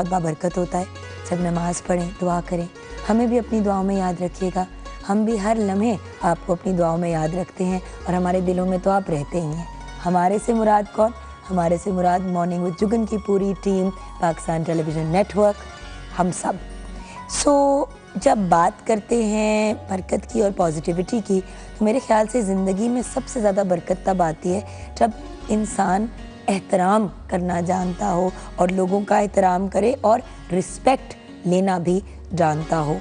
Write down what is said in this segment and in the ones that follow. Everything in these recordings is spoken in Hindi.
बहुत बाबरकत होता है। जब नमाज़ पढ़ें, दुआ करें, हमें भी अपनी दुआओं में याद रखिएगा। हम भी हर लम्हे आपको अपनी दुआओं में याद रखते हैं और हमारे दिलों में तो आप रहते ही हैं। हमारे से मुराद कौन? हमारे से मुराद मॉर्निंग विद जुगन की पूरी टीम, पाकिस्तान टेलीविज़न नेटवर्क, हम सब। जब बात करते हैं बरकत की और पॉजिटिविटी की, तो मेरे ख़्याल से ज़िंदगी में सबसे ज़्यादा बरकत तब आती है जब इंसान एहतराम करना जानता हो और लोगों का एहतराम करे और रिस्पेक्ट लेना भी जानता हो।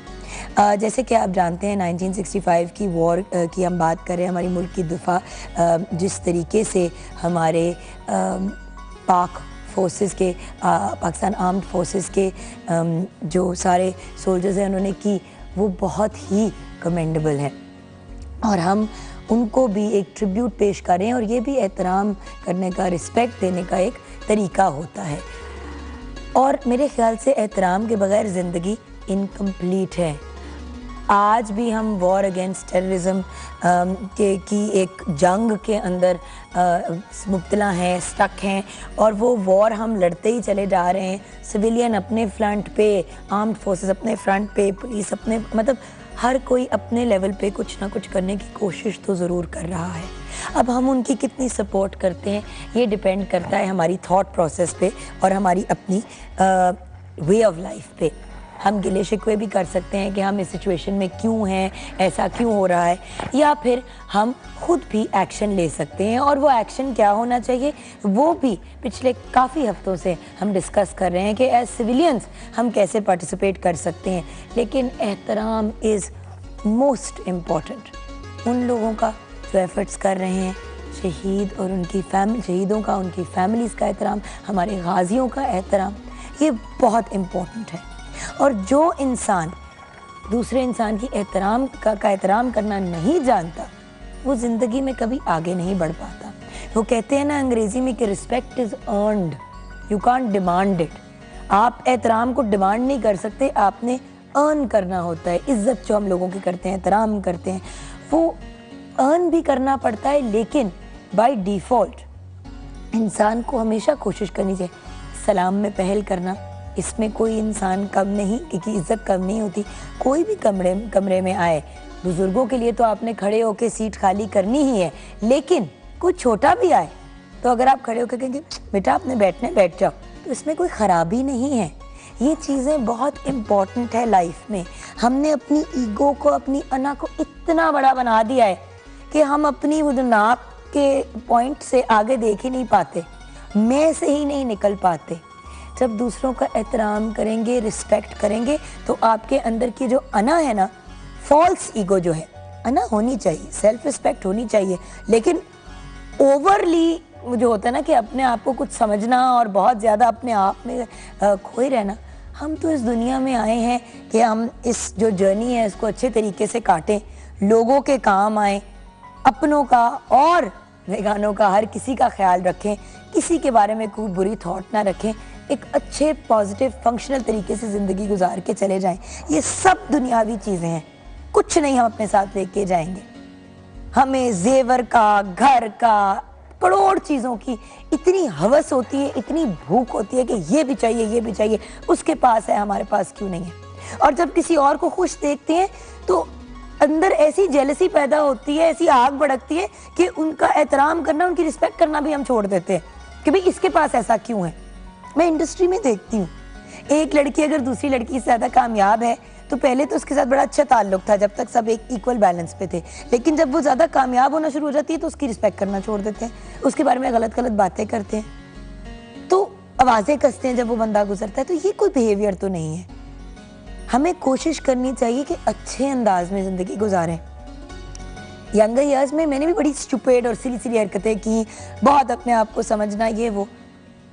जैसे कि आप जानते हैं 1965 की वॉर की हम बात करें, हमारी मुल्क की दिफा जिस तरीके से हमारे पाक फोर्सेस के पाकिस्तान आर्म्ड फोर्सेस के जो सारे सोल्जर्स हैं उन्होंने की, वो बहुत ही कमेंडेबल है और हम उनको भी एक ट्रिब्यूट पेश करें और ये भी एहतराम करने का, रिस्पेक्ट देने का एक तरीका होता है। और मेरे ख़्याल से एहतराम के बगैर ज़िंदगी इनकम्प्लीट है। आज भी हम वॉर अगेंस्ट टेररिज्म की एक जंग के अंदर मुब्तला हैं, स्टक हैं और वो वॉर हम लड़ते ही चले जा रहे हैं। सिविलियन अपने फ्रंट पे, आर्म्ड फोर्सेस अपने फ्रंट पे, पुलिस अपने, मतलब हर कोई अपने लेवल पे कुछ ना कुछ करने की कोशिश तो ज़रूर कर रहा है। अब हम उनकी कितनी सपोर्ट करते हैं ये डिपेंड करता है हमारी थॉट प्रोसेस पे और हमारी अपनी वे ऑफ लाइफ पे। हम गिले शिकवे भी कर सकते हैं कि हम इस सिचुएशन में क्यों हैं, ऐसा क्यों हो रहा है, या फिर हम खुद भी एक्शन ले सकते हैं। और वो एक्शन क्या होना चाहिए, वो भी पिछले काफ़ी हफ्तों से हम डिस्कस कर रहे हैं कि एज सिविलियंस हम कैसे पार्टिसिपेट कर सकते हैं। लेकिन एहतराम इज़ मोस्ट इम्पॉर्टेंट। उन लोगों का जो एफर्ट्स कर रहे हैं, शहीद और उनकी शहीदों का, उनकी फैमिलीज़ का एहतराम, हमारे गाजियों का एहतराम, ये बहुत इम्पॉर्टेंट है। और जो इंसान दूसरे इंसान की एहतराम करना नहीं जानता, वो ज़िंदगी में कभी आगे नहीं बढ़ पाता। वो कहते हैं ना अंग्रेज़ी में कि respect is earned, you can't demand it. आप एहतराम को डिमांड नहीं कर सकते, आपने अर्न करना होता है। इज़्ज़त जो हम लोगों की करते हैं, एहतराम करते हैं, वो अर्न भी करना पड़ता है। लेकिन बाय डिफ़ॉल्ट इंसान को हमेशा कोशिश करनी चाहिए सलाम में पहल करना। इसमें कोई इंसान कम नहीं, क्योंकि इज़्ज़त कम नहीं होती। कोई भी कमरे में आए, बुज़ुर्गों के लिए तो आपने खड़े होकर सीट खाली करनी ही है, लेकिन कोई छोटा भी आए तो अगर आप खड़े होकर कहेंगे बेटा आपने बैठ जाओ, तो इसमें कोई ख़राबी नहीं है। ये चीज़ें बहुत इम्पॉर्टेंट है लाइफ में। हमने अपनी ईगो को, अपनी अना को इतना बड़ा बना दिया है कि हम अपनी वो नाक के पॉइंट से आगे देख ही नहीं पाते, मैं से ही नहीं निकल पाते। जब दूसरों का एहतराम करेंगे, रिस्पेक्ट करेंगे, तो आपके अंदर की जो अना है ना, फॉल्स ईगो जो है, अना होनी चाहिए, सेल्फ रिस्पेक्ट होनी चाहिए, लेकिन ओवरली जो होता है ना कि अपने आप को कुछ समझना और बहुत ज़्यादा अपने आप में खोए रहना। हम तो इस दुनिया में आए हैं कि हम इस जो जर्नी है इसको अच्छे तरीके से काटें, लोगों के काम आए, अपनों का और बेगानों का, हर किसी का ख्याल रखें, किसी के बारे में कोई बुरी थॉट ना रखें, एक अच्छे पॉजिटिव फंक्शनल तरीके से ज़िंदगी गुजार के चले जाएं। ये सब दुनियावी चीज़ें हैं, कुछ नहीं हम अपने साथ लेके जाएंगे। हमें जेवर का, घर का, करोड़ चीज़ों की इतनी हवस होती है, इतनी भूख होती है कि ये भी चाहिए, ये भी चाहिए, उसके पास है, हमारे पास क्यों नहीं है। और जब किसी और को खुश देखते हैं तो अंदर ऐसी जेलसी पैदा होती है, ऐसी आग भड़कती है कि उनका एहतराम करना, उनकी रिस्पेक्ट करना भी हम छोड़ देते हैं कि भाई इसके पास ऐसा क्यों है। मैं इंडस्ट्री में देखती हूँ, एक लड़की अगर दूसरी लड़की से ज़्यादा कामयाब है तो पहले तो उसके साथ बड़ा अच्छा ताल्लुक था जब तक सब एक इक्वल बैलेंस पे थे, लेकिन जब वो ज़्यादा कामयाब होना शुरू हो जाती है तो उसकी रिस्पेक्ट करना छोड़ देते हैं, उसके बारे में गलत गलत बातें करते हैं, तो आवाज़ें कसते हैं जब वो बंदा गुजरता है। तो ये कोई बिहेवियर तो नहीं है। हमें कोशिश करनी चाहिए कि अच्छे अंदाज में ज़िंदगी गुजारें। यंगर ईयर्स में मैंने भी बड़ी स्टूपिड और सिली हरकतें की, बहुत अपने आप को समझना, ये वो।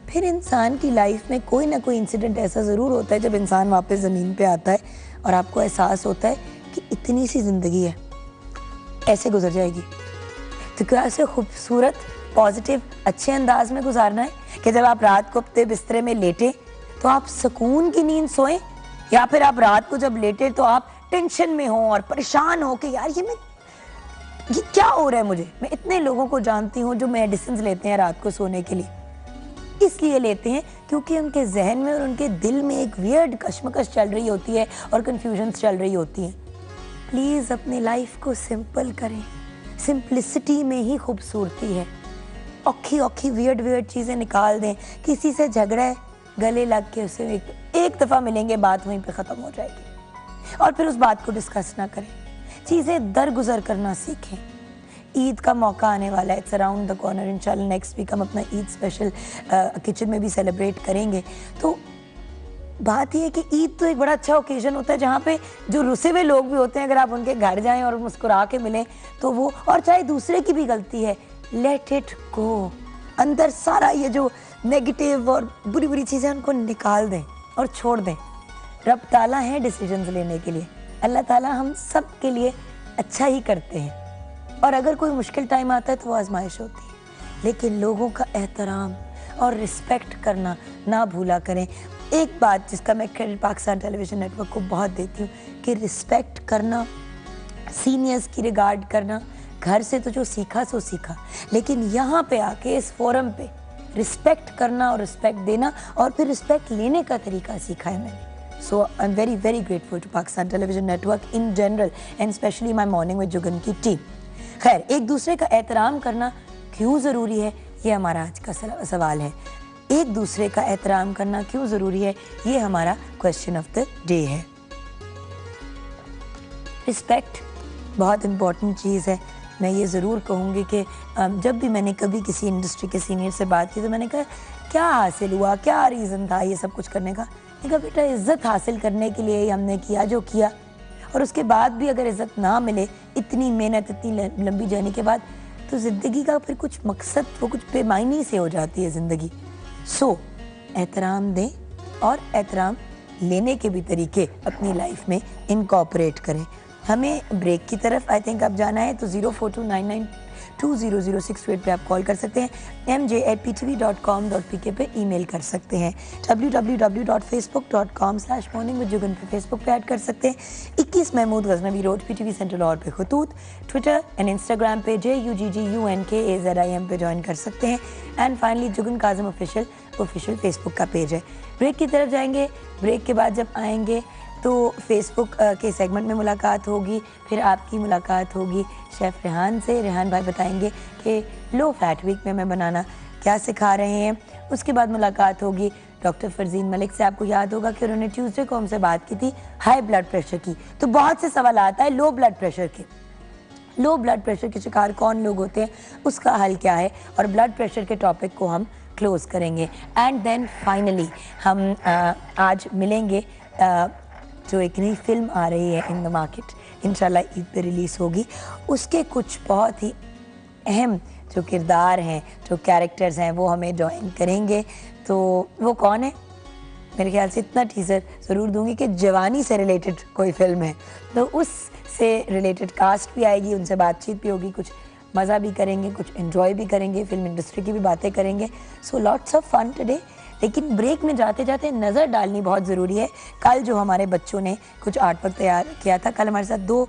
फिर इंसान की लाइफ में कोई ना कोई इंसिडेंट ऐसा ज़रूर होता है जब इंसान वापस ज़मीन पे आता है और आपको एहसास होता है कि इतनी सी ज़िंदगी है, ऐसे गुजर जाएगी। तो क्या ऐसे खूबसूरत, पॉजिटिव, अच्छे अंदाज में गुजारना है कि जब आप रात को अपने बिस्तरे में लेटे तो आप सुकून की नींद सोएं, या फिर आप रात को जब लेटे तो आप टेंशन में हो और परेशान हो कि यार ये क्या हो रहा है मुझे। मैं इतने लोगों को जानती हूँ जो मेडिसिन लेते हैं रात को सोने के लिए, इसलिए लेते हैं क्योंकि उनके जहन में और उनके दिल में एक वियर्ड कश्मकश चल रही होती है और कन्फ्यूजन्स चल रही होती हैं। प्लीज़ अपनी लाइफ को सिंपल करें, सिंपलिसिटी में ही खूबसूरती है। औखी औखी वियर्ड चीज़ें निकाल दें। किसी से झगड़ा है, गले लग के उसे एक दफ़ा मिलेंगे, बात वहीं पे ख़त्म हो जाएगी और फिर उस बात को डिस्कस ना करें। चीज़ें दरगुजर करना सीखें। ईद का मौका आने वाला है, इट्स अराउंड द कॉर्नर। इंशाल्लाह नेक्स्ट वीक हम अपना ईद स्पेशल किचन में भी सेलिब्रेट करेंगे। तो बात यह है कि ईद तो एक बड़ा अच्छा ओकेजन होता है जहाँ पे जो रुसे हुए लोग भी होते हैं, अगर आप उनके घर जाएं और मुस्कुरा के मिलें तो वो, और चाहे दूसरे की भी गलती है, लेट इट गो। अंदर सारा ये जो नेगेटिव और बुरी बुरी चीज़ें उनको निकाल दें और छोड़ दें। रब ताला है डिसीजंस लेने के लिए। अल्लाह ताला हम सब के लिए अच्छा ही करते हैं और अगर कोई मुश्किल टाइम आता है तो वो आजमाइश होती है। लेकिन लोगों का एहतराम और रिस्पेक्ट करना ना भूला करें। एक बात जिसका मैं क्रेडिट पाकिस्तान टेलीविज़न नेटवर्क को बहुत देती हूँ कि रिस्पेक्ट करना, सीनियर्स की रिगार्ड करना, घर से तो जो सीखा सो सीखा, लेकिन यहाँ पे आके इस फोरम पे रिस्पेक्ट करना और रिस्पेक्ट देना और फिर रिस्पेक्ट लेने का तरीका सीखा है मैंने। So I am very very grateful to Pakistan television network in general and specially my morning with Jugan की टीम। खैर, एक दूसरे का एहतराम करना क्यों ज़रूरी है, ये हमारा आज का सवाल है। एक दूसरे का एहतराम करना क्यों ज़रूरी है, ये हमारा क्वेश्चन ऑफ द डे है। रिस्पेक्ट बहुत इम्पॉर्टेंट चीज़ है। मैं ये ज़रूर कहूँगी कि जब भी मैंने कभी किसी इंडस्ट्री के सीनियर से बात की तो मैंने कहा क्या हासिल हुआ, क्या रीज़न था ये सब कुछ करने का। मैंने कहा बेटा, इज़्ज़त हासिल करने के लिए ही हमने किया जो किया, और उसके बाद भी अगर इज़्ज़त ना मिले, इतनी मेहनत, इतनी लंबी जर्नी के बाद, तो ज़िंदगी का फिर कुछ मकसद, वो कुछ बेमायनी से हो जाती है ज़िंदगी। सो एहतराम दें और एहतराम लेने के भी तरीके अपनी लाइफ में इनकॉर्पोरेट करें। हमें ब्रेक की तरफ आई थिंक अब जाना है, तो 042992000628 पे आप कॉल कर सकते हैं। mj@ptv.com.pk पे ईमेल कर सकते हैं। www.facebook.com/morningwithjugan पे फेसबुक पे ऐड कर सकते हैं। 21 Mahmud Ghaznavi road, PTV central और पे खतूत, ट्विटर एंड इंस्टाग्राम पे JUGGUNKAZIM पे ज्वाइन कर सकते हैं। And finally Juggun Kazim official Facebook का पेज है। ब्रेक की तरफ जाएंगे। ब्रेक के बाद जब आएंगे तो फेसबुक के सेगमेंट में मुलाकात होगी, फिर आपकी मुलाकात होगी शेफ़ रेहान से। रेहान भाई बताएंगे कि लो फैट वीक में मैं बनाना क्या सिखा रहे हैं। उसके बाद मुलाकात होगी डॉक्टर फरजीन मलिक से। आपको याद होगा कि उन्होंने ट्यूसडे को हमसे बात की थी हाई ब्लड प्रेशर की। तो बहुत से सवाल आता है लो ब्लड प्रेशर के। लो ब्लड प्रेशर के शिकार कौन लोग होते हैं, उसका हल क्या है, और ब्लड प्रेशर के टॉपिक को हम क्लोज करेंगे। एंड देन फाइनली हम आज मिलेंगे जो एक नई फिल्म आ रही है इन द मार्केट, इंशाल्लाह ईद पे रिलीज़ होगी। उसके कुछ बहुत ही अहम जो किरदार हैं, जो कैरेक्टर्स हैं, वो हमें ज्वाइन करेंगे। तो वो कौन है, मेरे ख्याल से इतना टीज़र ज़रूर दूंगी कि जवानी से रिलेटेड कोई फिल्म है, तो उससे रिलेटेड कास्ट भी आएगी, उनसे बातचीत भी होगी, कुछ मज़ा भी करेंगे, कुछ एंजॉय भी करेंगे, फिल्म इंडस्ट्री की भी बातें करेंगे। So lots of fun today. लेकिन ब्रेक में जाते जाते नज़र डालनी बहुत ज़रूरी है। कल जो हमारे बच्चों ने कुछ आर्ट वर्क तैयार किया था, कल हमारे साथ 2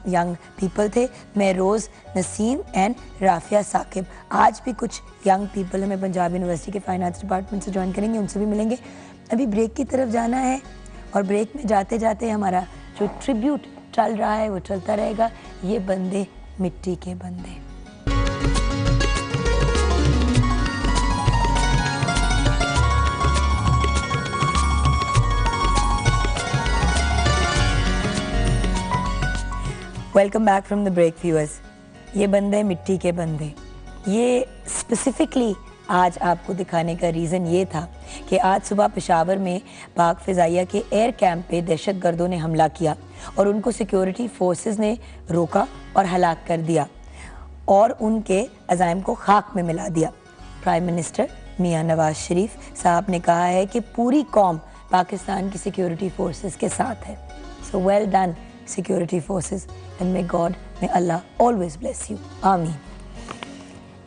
यंग पीपल थे, महरोज़ नसीम एंड राफिया साकिब। आज भी कुछ यंग पीपल हमें पंजाब यूनिवर्सिटी के फाइन आर्ट्स डिपार्टमेंट से ज्वाइन करेंगे, उनसे भी मिलेंगे। अभी ब्रेक की तरफ जाना है और ब्रेक में जाते जाते हमारा जो ट्रिब्यूट चल रहा है वो चलता रहेगा, ये बंदे मिट्टी के बंदे। Welcome back from the break viewers. ये बंदे मिट्टी के बंदे, ये स्पेसिफिकली आज आपको दिखाने का रीज़न ये था कि आज सुबह पेशावर में पाक फ़िज़ाइया के एयर कैंप पे दहशतगर्दों ने हमला किया और उनको सिक्योरिटी फोर्सेस ने रोका और हलाक कर दिया और उनके अज़ाइम को खाक में मिला दिया। प्राइम मिनिस्टर मियां नवाज शरीफ साहब ने कहा है कि पूरी कौम पाकिस्तान की सिक्योरिटी फोर्सेस के साथ है। So well done security forces and may God, may Allah always bless you, आमीन।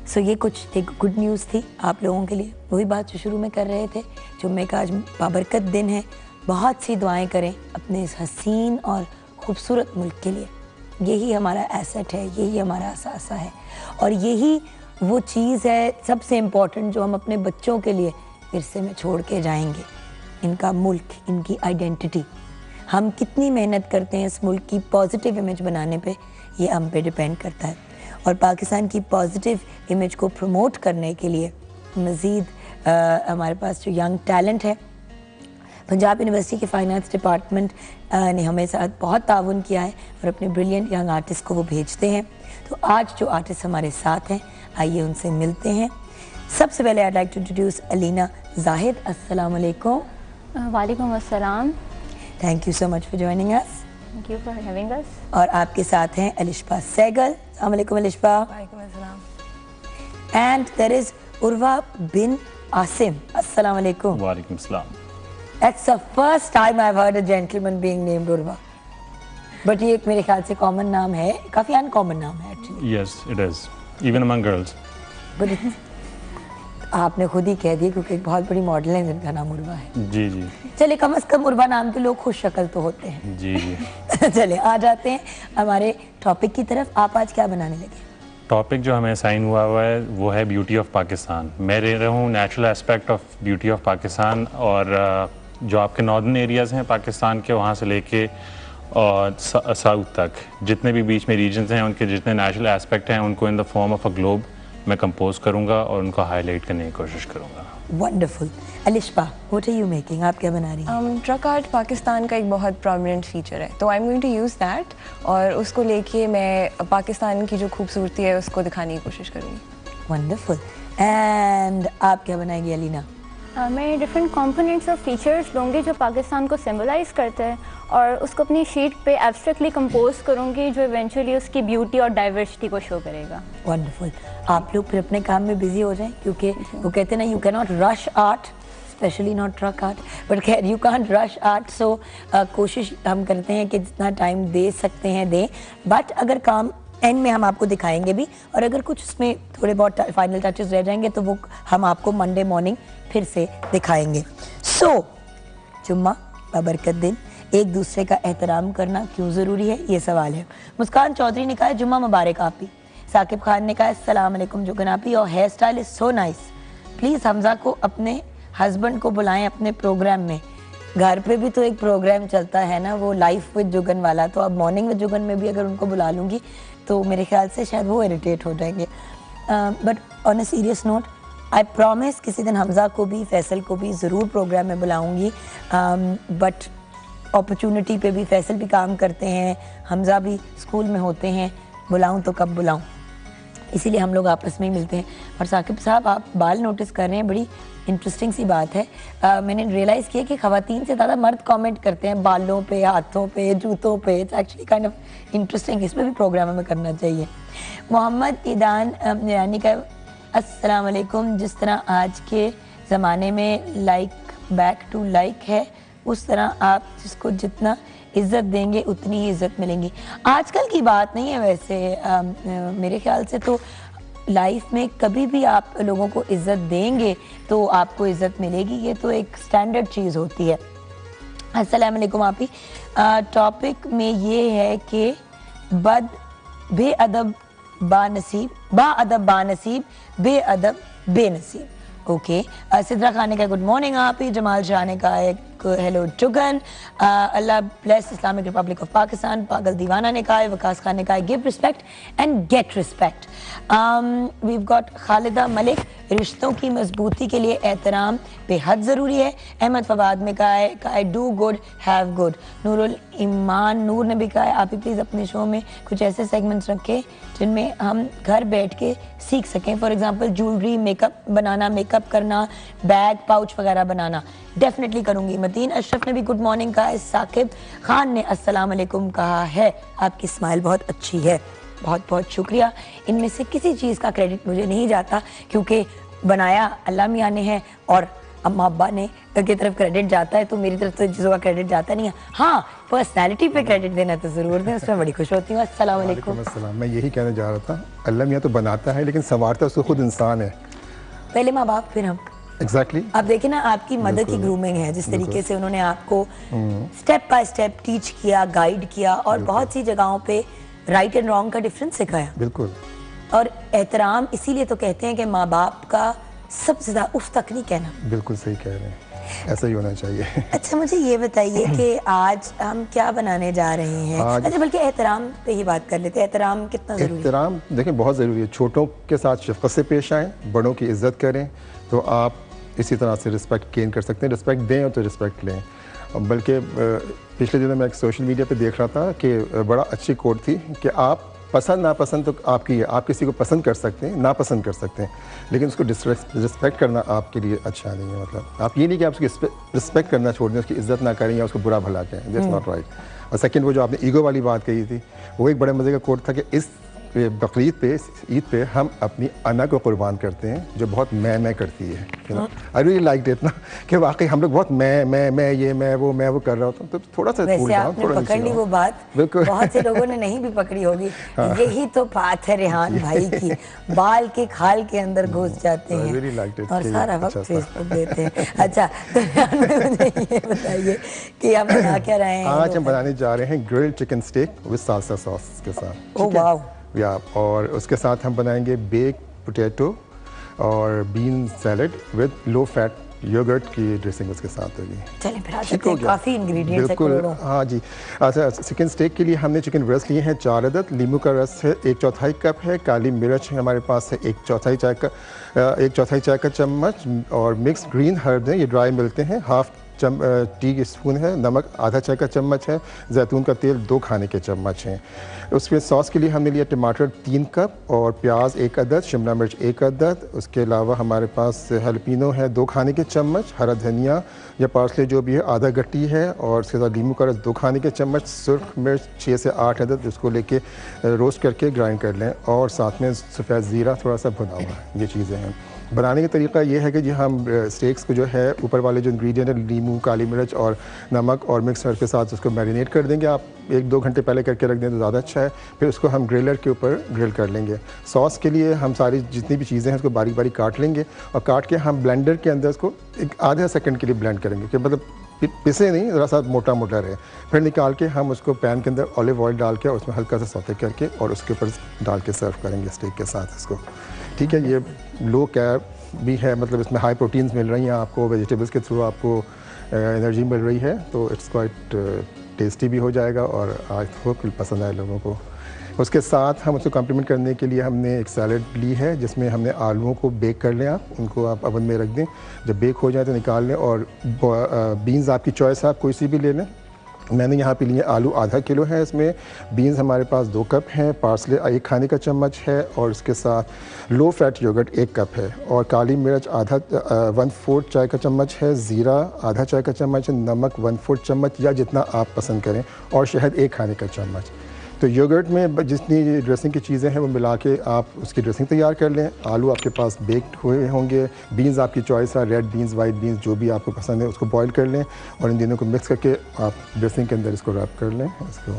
सो ये कुछ एक गुड न्यूज़ थी आप लोगों के लिए, वही बात जो शुरू में कर रहे थे। जुम्मे का आज बाबरकत दिन है, बहुत सी दुआएं करें अपने इस हसीन और ख़ूबसूरत मुल्क के लिए। यही हमारा एसेट है, यही हमारा असासा है और यही वो चीज़ है सबसे इम्पोर्टेंट जो हम अपने बच्चों के लिए विरसे में छोड़ के जाएंगे। इनका मुल्क, इनकी आइडेंटिटी, हम कितनी मेहनत करते हैं इस मुल्क की पॉजिटिव इमेज बनाने पे, ये हम पे डिपेंड करता है। और पाकिस्तान की पॉजिटिव इमेज को प्रमोट करने के लिए मज़ीद हमारे पास जो यंग टैलेंट है, पंजाब यूनिवर्सिटी के फाइनेंस डिपार्टमेंट ने हमें साथ बहुत ताउन किया है और अपने ब्रिलियंट यंग आर्टिस्ट को वो भेजते हैं। तो आज जो आर्टिस्ट हमारे साथ हैं, आइए उनसे मिलते हैं। सबसे पहले I like to introduce Alina Zahid. अस्सलाम वालेकुम। वालेकुम अस्सलाम। Thank you so much for joining us. Thank you for having us. और आपके साथ हैं अलिशबा सहगल। अस्सलाम वालेकुम अलिशबा। वालेकुम अस्सलाम। And there is Urwa bin Asim. अस्सलाम वालेकुम। वालेकुम सलाम। That's the first time I've heard a gentleman being named Urva. But ये एक मेरे ख्याल से कॉमन नाम है, काफ़ी अनकॉमन नाम है actually. Yes, it is. Even among girls. But आपने खुद ही कह दिया क्योंकि एक बहुत बड़ी मॉडल है जिनका नाम उर्वा है। जी जी। चलिए, कम से कम उर्वा नाम के लोग खुश शक्ल तो होते हैं। जी जी। चलिए आ जाते हैं हमारे टॉपिक की तरफ। आप आज क्या बनाने लगे? टॉपिक जो हमें साइन हुआ है वो है ब्यूटी ऑफ पाकिस्तान। मैं रह रहा हूँ natural aspect of beauty of Pakistan, और जो आपके नॉर्दर्न एरियाज़ हैं पाकिस्तान के, वहाँ से लेके और साउथ तक जितने भी बीच में रीजन्स हैं, उनके जितने नेचुरल एस्पेक्ट हैं, उनको in the form of a globe मैं कंपोज करूँगा और उनको हाईलाइट करने की कोशिश करूँगा। Wonderful. Alishba, what are you making? आप क्या बना रही हैं? ट्रक आर्ट पाकिस्तान का एक बहुत प्रोमिनेंट फीचर है, तो I am going to use that और उसको लेके मैं पाकिस्तान की जो खूबसूरती है उसको दिखाने की कोशिश करूँगी। वंडरफुल। एंड आप क्या बनाएंगी अलीना? मैं डिफरेंट कंपोनेंट्स और फीचर्स लूँगी जो पाकिस्तान को सिंबलाइज करते हैं और उसको अपनी शीट पे एब्स्ट्रैक्टली कंपोज करूँगी जो इवेंचुअली उसकी ब्यूटी और डाइवर्सिटी को शो करेगा। वंडरफुल। आप लोग फिर अपने काम में बिजी हो जाएं, क्योंकि वो कहते हैं ना, you can not rush art, specially not truck art, but खैर यू कांट रश आर्ट। सो कोशिश हम करते हैं कि जितना टाइम दे सकते हैं दें, बट अगर काम एंड में हम आपको दिखाएंगे भी, और अगर कुछ उसमें थोड़े बहुत फाइनल टचेस रह जाएंगे तो वो हम आपको मंडे मॉर्निंग फिर से दिखाएंगे। सो जुम्मा बबरकत दिन, एक दूसरे का एहतराम करना क्यों ज़रूरी है, ये सवाल है। मुस्कान चौधरी ने कहा है जुम्मा मुबारक आपी। साकिब खान ने कहा है अस्सलाम वालेकुम जुगन आपी, और hair style is so nice. Please Hamza को अपने हस्बैंड को बुलाएं अपने प्रोग्राम में। घर पे भी तो एक प्रोग्राम चलता है ना, वो लाइफ विद जुगन वाला, तो अब मॉर्निंग विद जुगन में भी अगर उनको बुला लूँगी तो मेरे ख्याल से शायद वो इरिटेट हो जाएंगे। But on a serious note, I promise किसी दिन हमजा को भी, फैसल को भी ज़रूर प्रोग्राम में बुलाऊँगी। बट अपॉर्चुनिटी पे भी फैसल भी काम करते हैं, हमजा भी स्कूल में होते हैं, बुलाऊँ तो कब बुलाऊँ, इसीलिए हम लोग आपस में ही मिलते हैं। और साकिब साहब, आप बाल नोटिस कर रहे हैं, बड़ी इंटरेस्टिंग सी बात है। मैंने रियलाइज़ किया कि ख़वातीन से ज़्यादा मर्द कमेंट करते हैं बालों पे, हाथों पे, जूतों पे। It's actually kind of interesting, इसमें भी प्रोग्राम हमें करना चाहिए। मोहम्मद ईदान यानी का अस्सलाम वालेकुम। जिस तरह आज के ज़माने में लाइक बैक टू लाइक है, उस तरह आप जिसको जितना इज़्ज़त देंगे उतनी ही इज़्ज़त मिलेंगी। आजकल की बात नहीं है वैसे, मेरे ख्याल से तो लाइफ में कभी भी आप लोगों को इज़्ज़त देंगे तो आपको इज़्ज़त मिलेगी, ये तो एक स्टैंडर्ड चीज़ होती है। अस्सलाम वालेकुम आपी। टॉपिक में ये है कि बेअदब बानसीब, बाअदब बानसीब, बेअदब बेनसीब। ओके। सिद्रा खान ने कहा गुड मॉर्निंग आप ही। जमाल शाह ने कहा एक hello Juggun. Allah bless Islamic Republic of Pakistan. पागल दीवाना ने कहा है। वकास खान ने कहा give respect and get respect. We got Khalida Malik, रिश्तों की मजबूती के लिए एहतराम बेहद ज़रूरी है। अहमद फवाद में कहा है do good have good. Noorul Iman Noor ने भी कहा है आप ही प्लीज़ अपने शो में कुछ ऐसे सेगमेंट्स रखें जिनमें हम घर बैठ के सीख सकें। For example jewellery, makeup banana, makeup करना, बैग पाउच वगैरह बनाना। डेफिनेटली करूँगी। मतीन अशरफ ने भी गुड मॉर्निंग कहा है। साकिब खान ने अस्सलाम वालेकुम कहा है। आपकी स्माइल बहुत अच्छी है। बहुत बहुत शुक्रिया। इनमें से किसी चीज़ का क्रेडिट मुझे नहीं जाता क्योंकि बनाया अल्लाह मियाँ ने है और अम्मा अब्बा ने की तरफ क्रेडिट जाता है, तो मेरी तरफ तो चीज़ों का क्रेडिट जाता नहीं है। हाँ, पर्सनैलिटी पे क्रेडिट देना तो ज़रूर दें, उसमें बड़ी खुश होती हूँ। अस्सलाम वालेकुम। अस्सलाम। मैं यही कहने जा रहा था, अल्लाह मियाँ तो बनाता है लेकिन संवारता उसको खुद इंसान है। पहले माँ बाप फिर हम। एग्जैक्टली। आप देखें ना, आपकी मदर की ग्रूमिंग है, जिस तरीके से उन्होंने आपको स्टेप बाय स्टेप टीच किया, गाइड किया और बहुत सी जगहों पे राइट एंड रॉन्ग का डिफरेंस सिखाया। बिल्कुल। और एहतराम इसीलिए तो कहते हैं कि माँ बाप का सबसे ज़्यादा उफ तक नहीं कहना। बिल्कुल सही कह रहे हैं, ऐसा ही होना चाहिए। अच्छा मुझे ये बताइए कि आज हम क्या बनाने जा रहे हैं? अच्छा बल्कि एहतराम पे ही बात कर लेते हैं, एहतराम कितना ज़रूरी है? एहतराम देखिए बहुत ज़रूरी है। छोटों के साथ शफ़क़त से पेश आएँ, बड़ों की इज़्ज़त करें, तो आप इसी तरह से रिस्पेक्ट गेन कर सकते हैं। रिस्पेक्ट दें और तो रिस्पेक्ट लें। बल्कि पिछले दिनों मैं एक सोशल मीडिया पे देख रहा था कि बड़ा अच्छी कोट थी कि आप पसंद नापसंद तो आपकी है, आप किसी को पसंद कर सकते हैं, नापसंद कर सकते हैं, लेकिन उसको रिस्पेक्ट करना आपके लिए अच्छा नहीं है। मतलब आप ये नहीं कि आप उसकी रिस्पेक्ट करना छोड़ दें, उसकी इज्जत ना करें या उसको बुरा भला कहें, दैट्स नॉट राइट। और सेकंड, वो जो आपने ईगो वाली बात कही थी, वो एक बड़े मज़े का कोट था कि इस बकरीद पे, ईद पे हम अपनी अना को कुर्बान करते हैं जो बहुत मैं करती है। आई रियली लाइक इट ना कि वाकई हम लोग बहुत मैं वो कर रहा होता हूँ। तो थोड़ा सा वैसे आपने पकड़ ली वो बात, बहुत से लोगों ने नहीं भी पकड़ी होगी। यही तो बात है रेहान भाई की, बाल के खाल के अंदर घुस जाते हैं और सारा वक्त फेसबुक देते हैं। अच्छा तो मुझे ये बताइए कि आप बना क्या रहे हैं? आज हम बनाने जा रहे हैं grilled chicken steak with salsa sauce के साथ। Oh wow. या और उसके साथ हम बनाएंगे बेक पोटैटो और bean salad with low fat yoghurt की ड्रेसिंग उसके साथ होगी। चलें फिर आ जाते हैं, काफ़ी इंग्रेडिएंट्स है। बिल्कुल हाँ जी। अच्छा चिकन स्टेक के लिए हमने चिकन ब्रेस्ट लिए हैं 4 अदद, लींबू का रस है 1/4 कप है, काली मिर्च हमारे पास है 1/4 चाय का चम्मच, और मिक्स ग्रीन हर्ब हैं, ये ड्राई मिलते हैं, हाफ टी स्पून है, नमक आधा चाय का चम्मच है, जैतून का तेल 2 खाने के चम्मच हैं। उसमें सॉस के लिए हमने लिया टमाटर 3 कप और प्याज 1 अदद, शिमला मिर्च 1 अदद, उसके अलावा हमारे पास हलपिनो है 2 खाने के चम्मच, हरा धनिया या पार्सले जो भी है आधा गट्टी है, और उसके साथ नींबू का रस 2 खाने के चम्मच, सुर्ख मिर्च 6 से 8 अदद, उसको लेके रोस्ट करके ग्राइंड कर लें, और साथ में सफ़ेद ज़ीरा थोड़ा सा भुना हुआ। ये चीज़ें हैं। बनाने का तरीका ये है कि जी हम स्टेक्स को जो है ऊपर वाले जो इंग्रेडिएंट है नींबू, काली मिर्च और नमक और मिक्स हर्ब के साथ उसको मैरिनेट कर देंगे। आप 1-2 घंटे पहले करके रख दें तो ज़्यादा अच्छा है। फिर उसको हम ग्रिलर के ऊपर ग्रिल कर लेंगे। सॉस के लिए हम सारी जितनी भी चीज़ें हैं उसको बारीक बारीक काट लेंगे, और काट के हम ब्लेंडर के अंदर उसको एक आधा सेकंड के लिए ब्लेंड करेंगे कि मतलब पिसे नहीं, ज़रा सा मोटा मोटा रहे। फिर निकाल के हम उसको पैन के अंदर ऑलिव ऑयल डाल के और उसमें हल्का सा सौते करके और उसके ऊपर डाल के सर्व करेंगे स्टेक के साथ इसको। ठीक है, ये लो कैप भी है, मतलब इसमें हाई प्रोटीन्स मिल रही हैं आपको, वेजिटेबल्स के थ्रू आपको एनर्जी मिल रही है, तो इट्स क्वाइट टेस्टी भी हो जाएगा और आई होप पसंद आए लोगों को। उसके साथ हम उसको कम्प्लीमेंट करने के लिए हमने एक सैलड ली है जिसमें हमने आलूओं को बेक कर लें, आप उनको आप ओवन में रख दें, जब बेक हो जाए तो निकाल लें, और बीन्स आपकी चॉइस है, आप कोई सी भी ले लें। मैंने यहाँ पे लिए आलू आधा किलो है, इसमें बीन्स हमारे पास 2 कप हैं, पार्सले 1 खाने का चम्मच है, और उसके साथ लो फैट योगर्ट 1 कप है, और काली मिर्च 1/4 चाय का चम्मच है, ज़ीरा आधा चाय का चम्मच है, नमक 1/4 चम्मच या जितना आप पसंद करें, और शहद 1 खाने का चम्मच। तो योगर्ट में जितनी ड्रेसिंग की चीज़ें हैं वो मिला के आप उसकी ड्रेसिंग तैयार कर लें। आलू आपके पास बेक्ड हुए होंगे, बीन्स आपकी चॉइस है, रेड बीन्स, वाइट बीन्स जो भी आपको पसंद है उसको बॉईल कर लें, और इन दोनों को मिक्स करके आप ड्रेसिंग के अंदर इसको रैप कर लें, इसको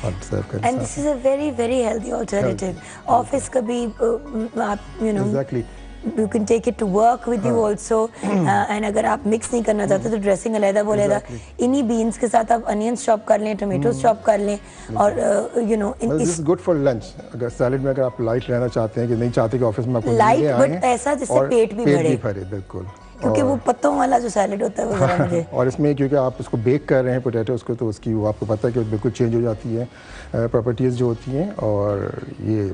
और सर्व करें। And this is a very very healthy alternative. Office कभी आप exactly you can take it to work with you also, and अगर आप मिक्स नहीं करना चाहते तो ड्रेसिंग अलग बोलेगा, इन्हीं बीन्स के साथ आप अनियंस चॉप कर लें, टोमेटोज चॉप कर लें, और you know this is good for lunch. अगर सैलेड में अगर आप लाइट रहना चाहते हैं कि नहीं चाहते कि ऑफिस में आपको लाइट बट ऐसा जिससे पेट भी भरे, बिल्कुल, क्योंकि वो पत्तों वाला जो सैलेड होता है वो ज़रा मुझे और इसमें क्योंकि आप उसको बेक कर रहे हैं पोटैटोज़ को, तो उसकी वो आपको पता है कि बिल्कुल चेंज हो जाती है प्रॉपर्टीज़ जो होती हैं, और ये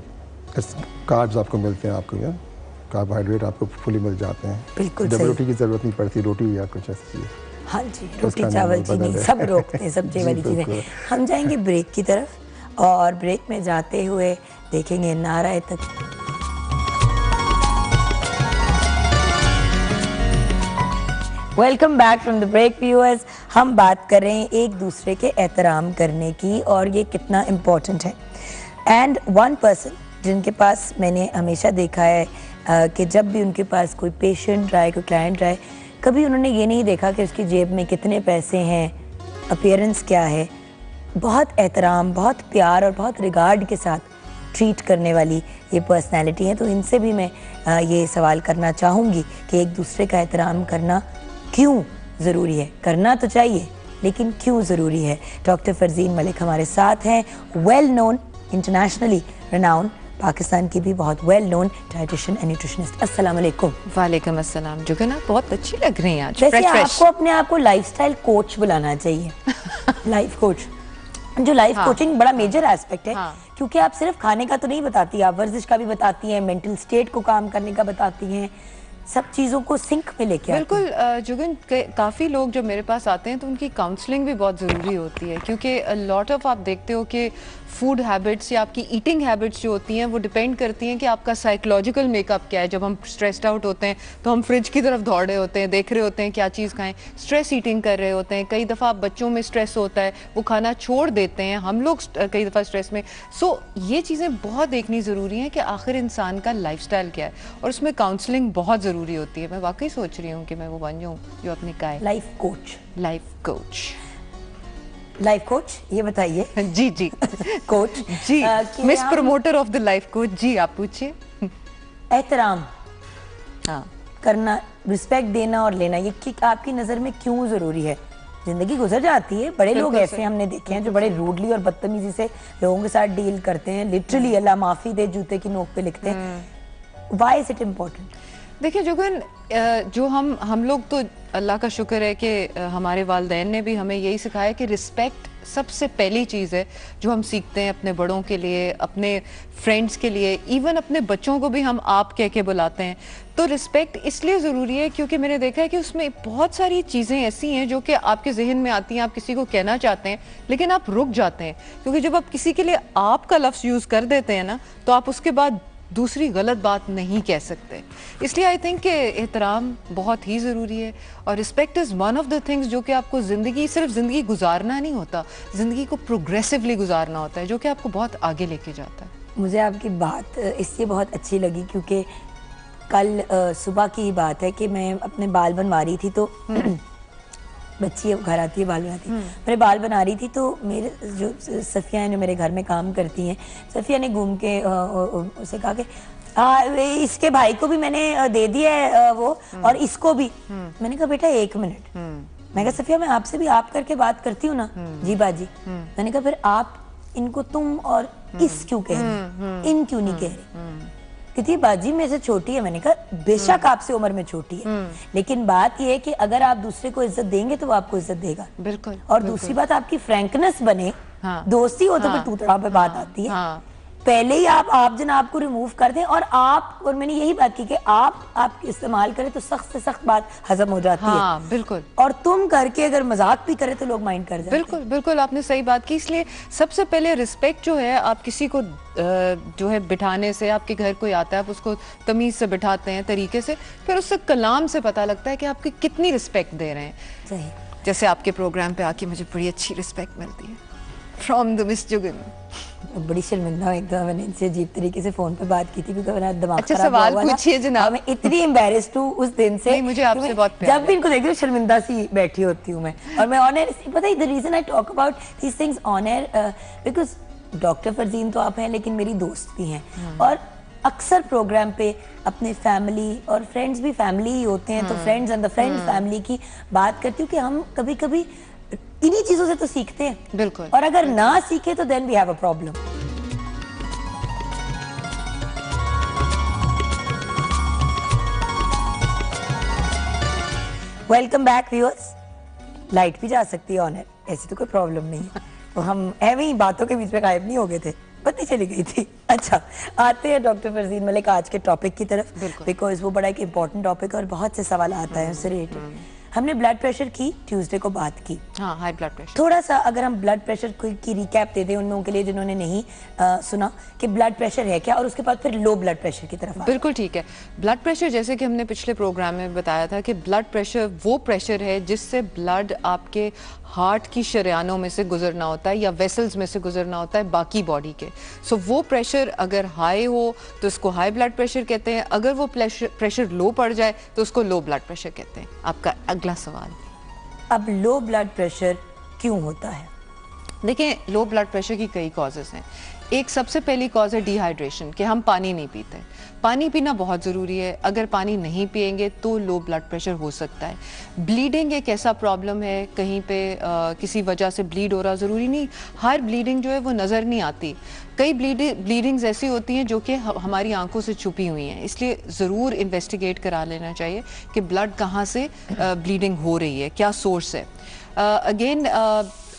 कार्ब्स आपको मिलते हैं, आपको कार्बोहाइड्रेट आपको फुली मिल जाते हैं। बिल्कुल डबल रोटी की ज़रूरत नहीं पड़ती, रोटी या कुछ ऐसी चीज़। हाँ जी, रोटी चावल चीनी सब रोकते हैं, सब्जी वाली चीज़ें। हम जाएंगे ब्रेक की तरफ, और ब्रेक में जाते हुए देखेंगे नाराए तक। Welcome back from the break viewers. हम बात कर रहे हैं एक दूसरे के एहतराम करने की, और ये कितना इम्पोर्टेंट है। एंड वन पर्सन जिनके पास मैंने हमेशा देखा है कि जब भी उनके पास कोई पेशेंट आए, कोई क्लाइंट आए, कभी उन्होंने ये नहीं देखा कि उसकी जेब में कितने पैसे हैं, अपीयरेंस क्या है। बहुत एहतराम, बहुत प्यार और बहुत रिगार्ड के साथ ट्रीट करने वाली ये पर्सनैलिटी है। तो इनसे भी मैं ये सवाल करना चाहूँगी कि एक दूसरे का एहतराम करना क्यों ज़रूरी है? करना तो चाहिए, लेकिन क्यों ज़रूरी है? डॉक्टर फरजीन मलिक हमारे साथ हैं, well known, internationally renowned Pakistan की भी बहुत well known dietitian and nutritionist. अस्सलाम वालेकुम। वालेकुम अस्सलाम। जुगन आप बहुत अच्छी लग रही हैं आज। वैसे फ्रेश आपको अपने आप को लाइफस्टाइल कोच बुलाना चाहिए। लाइफ कोच, जो लाइफ कोचिंग बड़ा मेजर एस्पेक्ट है, क्योंकि आप सिर्फ खाने का तो नहीं बताती, आप वर्जिश का भी बताती हैं, मेंटल स्टेट को काम करने का बताती हैं, सब चीज़ों को सिंक में लेके आती हैं। बिल्कुल जुगन, काफ़ी लोग जब मेरे पास आते हैं तो उनकी काउंसलिंग भी बहुत ज़रूरी होती है, क्योंकि लॉट ऑफ आप देखते हो कि फूड हैबिट्स या आपकी ईटिंग हैबिट्स जो होती हैं वो डिपेंड करती हैं कि आपका साइकोलॉजिकल मेकअप क्या है। जब हम स्ट्रेस्ड आउट होते हैं तो हम फ्रिज की तरफ दौड़ रहे होते हैं, देख रहे होते हैं क्या चीज़ खाएं, स्ट्रेस ईटिंग कर रहे होते हैं। कई दफ़ा बच्चों में स्ट्रेस होता है, वो खाना छोड़ देते हैं, हम लोग कई दफ़ा स्ट्रेस में। सो ये चीज़ें बहुत देखनी ज़रूरी हैं कि आखिर इंसान का लाइफस्टाइल क्या है, और उसमें काउंसलिंग बहुत ज़रूरी होती है। मैं वाकई सोच रही हूँ कि मैं वो बन जाऊँ जो अपनी का है life coach. Life coach. Life coach, ये बताइए। जी जी कोच जी, कि मिस आप promoter of the life coach. जी आप पूछिए। एहतराम हाँ, करना, रिस्पेक्ट देना और लेना, ये कि आपकी नज़र में क्यों ज़रूरी है? जिंदगी गुजर जाती है, बड़े लोग ऐसे हमने देखे हैं जो बड़े रूडली और बदतमीजी से लोगों के साथ डील करते हैं, लिटरली अल्लाह माफ़ी दे जूते की नोक पे लिखते हैं। Why is it important? देखिए जुगन, जो हम लोग तो अल्लाह का शुक्र है कि हमारे वालिदैन ने भी हमें यही सिखाया कि रिस्पेक्ट सबसे पहली चीज़ है जो हम सीखते हैं अपने बड़ों के लिए, अपने फ्रेंड्स के लिए, इवन अपने बच्चों को भी हम आप कह के बुलाते हैं। तो रिस्पेक्ट इसलिए ज़रूरी है क्योंकि मैंने देखा है कि उसमें बहुत सारी चीज़ें ऐसी हैं जो कि आपके जहन में आती हैं, आप किसी को कहना चाहते हैं लेकिन आप रुक जाते हैं, क्योंकि जब आप किसी के लिए आप का लफ्ज़ यूज़ कर देते हैं ना, तो आप उसके बाद दूसरी गलत बात नहीं कह सकते। इसलिए आई थिंक कि एहतराम बहुत ही ज़रूरी है, और respect is one of the things जो कि आपको ज़िंदगी, सिर्फ ज़िंदगी गुजारना नहीं होता, ज़िंदगी को प्रोग्रेसिवली गुजारना होता है, जो कि आपको बहुत आगे लेके जाता है। मुझे आपकी बात इसलिए बहुत अच्छी लगी क्योंकि कल सुबह की ही बात है कि मैं अपने बाल बनवा रही थी, तो बच्ची घर आती है, बाल बनाती है, मेरे बाल बना रही थी, तो मेरे जो सफ़िया हैं जो मेरे घर में काम करती हैं, सफ़िया ने घूम के उसे कहा कि इसके भाई को भी मैंने दे दिया है वो, और इसको भी। मैंने कहा बेटा एक मिनट, मैं कहा सफ़िया मैं आपसे भी आप करके बात करती हूँ ना। जी बाजी। मैंने कहा फिर आप इनको तुम और इस क्यों कह रहे, इन क्यों नहीं कह रहे? कहती है बाजी मेरे से छोटी है। मैंने कहा बेशक आपसे उम्र में छोटी है, लेकिन बात यह है कि अगर आप दूसरे को इज्जत देंगे तो वो आपको इज्जत देगा। बिल्कुल। और दूसरी बात, आपकी फ्रैंकनेस बने, दोस्ती हो तो फिर टूटड़ा पे बात आती है। पहले ही आप जनाब को रिमूव कर दें, और मैंने यही बात की कि आप इस्तेमाल करें तो सख्त से सख्त बात हजम हो जाती है। बिल्कुल। और तुम करके अगर मजाक भी करे तो लोग माइंड कर जाते हैं। बिल्कुल बिल्कुल, आपने सही बात की। इसलिए सबसे पहले रिस्पेक्ट जो है, आप किसी को जो है बिठाने से, आपके घर कोई आता है आप उसको तमीज़ से बिठाते हैं, तरीके से, फिर उससे कलाम से पता लगता है कि आपकी कितनी रिस्पेक्ट दे रहे हैं। सही। जैसे आपके प्रोग्राम पे आके मुझे बड़ी अच्छी रिस्पेक्ट मिलती है फ्रॉम द मिस जुगन। बड़ी शर्मिंदा हुई, तो मैंने इनसे अजीब तरीके से फोन पे बात की थी क्योंकि मेरा दिमाग अच्छा, खराब सवाल हुआ था। पूछिए जनाब। मैं इतनी एम्बैरेस्ड हूँ उस दिन से। नहीं, मुझे आपसे बहुत प्यार जब भी इनको देखती हूँ शर्मिंदा सी बैठी होती हूँ मैं, और मैं ऑन एयर, पता है the reason I talk about these things on air, because doctor Farzeen तो आप हैं लेकिन मेरी दोस्त भी हैं, और अक्सर प्रोग्राम पे अपने फैमिली और फ्रेंड्स भी फैमिली ही होते हैं, तो friends and the friend family की बात करती हूँ कि हम कभी कभी इन्हीं चीजों से तो सीखते हैं। बिल्कुल। और अगर ना सीखे तो then we have a problem. Welcome back viewers. Light भी जा सकती है ऑन एयर, ऐसी तो कोई प्रॉब्लम नहीं है, तो हम ऐਵੇਂ ही बातों के बीच में गायब नहीं हो गए थे, बत्ती चली गई थी। अच्छा, आते हैं डॉक्टर फरजीन मलिक आज के टॉपिक की तरफ, बिकॉज वो बड़ा एक इंपॉर्टेंट टॉपिक है और बहुत से सवाल आता है उससे रिलेटेड। हमने ब्लड प्रेशर की ट्यूसडे को बात की। हाँ, हाई ब्लड प्रेशर। थोड़ा सा अगर हम ब्लड प्रेशर की रिकैप दे दें उन लोगों के लिए जिन्होंने नहीं सुना कि ब्लड प्रेशर है क्या, और उसके बाद फिर लो ब्लड प्रेशर की तरफ। बिल्कुल ठीक है। ब्लड प्रेशर, जैसे कि हमने पिछले प्रोग्राम में बताया था कि ब्लड प्रेशर वो प्रेशर है जिससे ब्लड आपके हार्ट की शरेयानों में से गुजरना होता है या वेसल्स में से गुजरना होता है बाकी बॉडी के। सो वो प्रेशर अगर हाई हो तो उसको हाई ब्लड प्रेशर कहते हैं, अगर वो प्रेशर लो पड़ जाए तो उसको लो ब्लड प्रेशर कहते हैं। आपका अगला सवाल। अब लो ब्लड प्रेशर क्यों होता है? देखिए, लो ब्लड प्रेशर की कई कॉजेज़ हैं। एक सबसे पहली कॉज है डिहाइड्रेशन, कि हम पानी नहीं पीते। पानी पीना बहुत ज़रूरी है, अगर पानी नहीं पिएंगे तो लो ब्लड प्रेशर हो सकता है। ब्लीडिंग एक ऐसा प्रॉब्लम है, कहीं पे किसी वजह से ब्लीड हो रहा, ज़रूरी नहीं हर ब्लीडिंग जो है वो नज़र नहीं आती। कई ब्लीडिंग्स ऐसी होती हैं जो कि हमारी आंखों से छुपी हुई हैं, इसलिए ज़रूर इन्वेस्टिगेट करा लेना चाहिए कि ब्लड कहाँ से ब्लीडिंग हो रही है, क्या सोर्स है। अगेन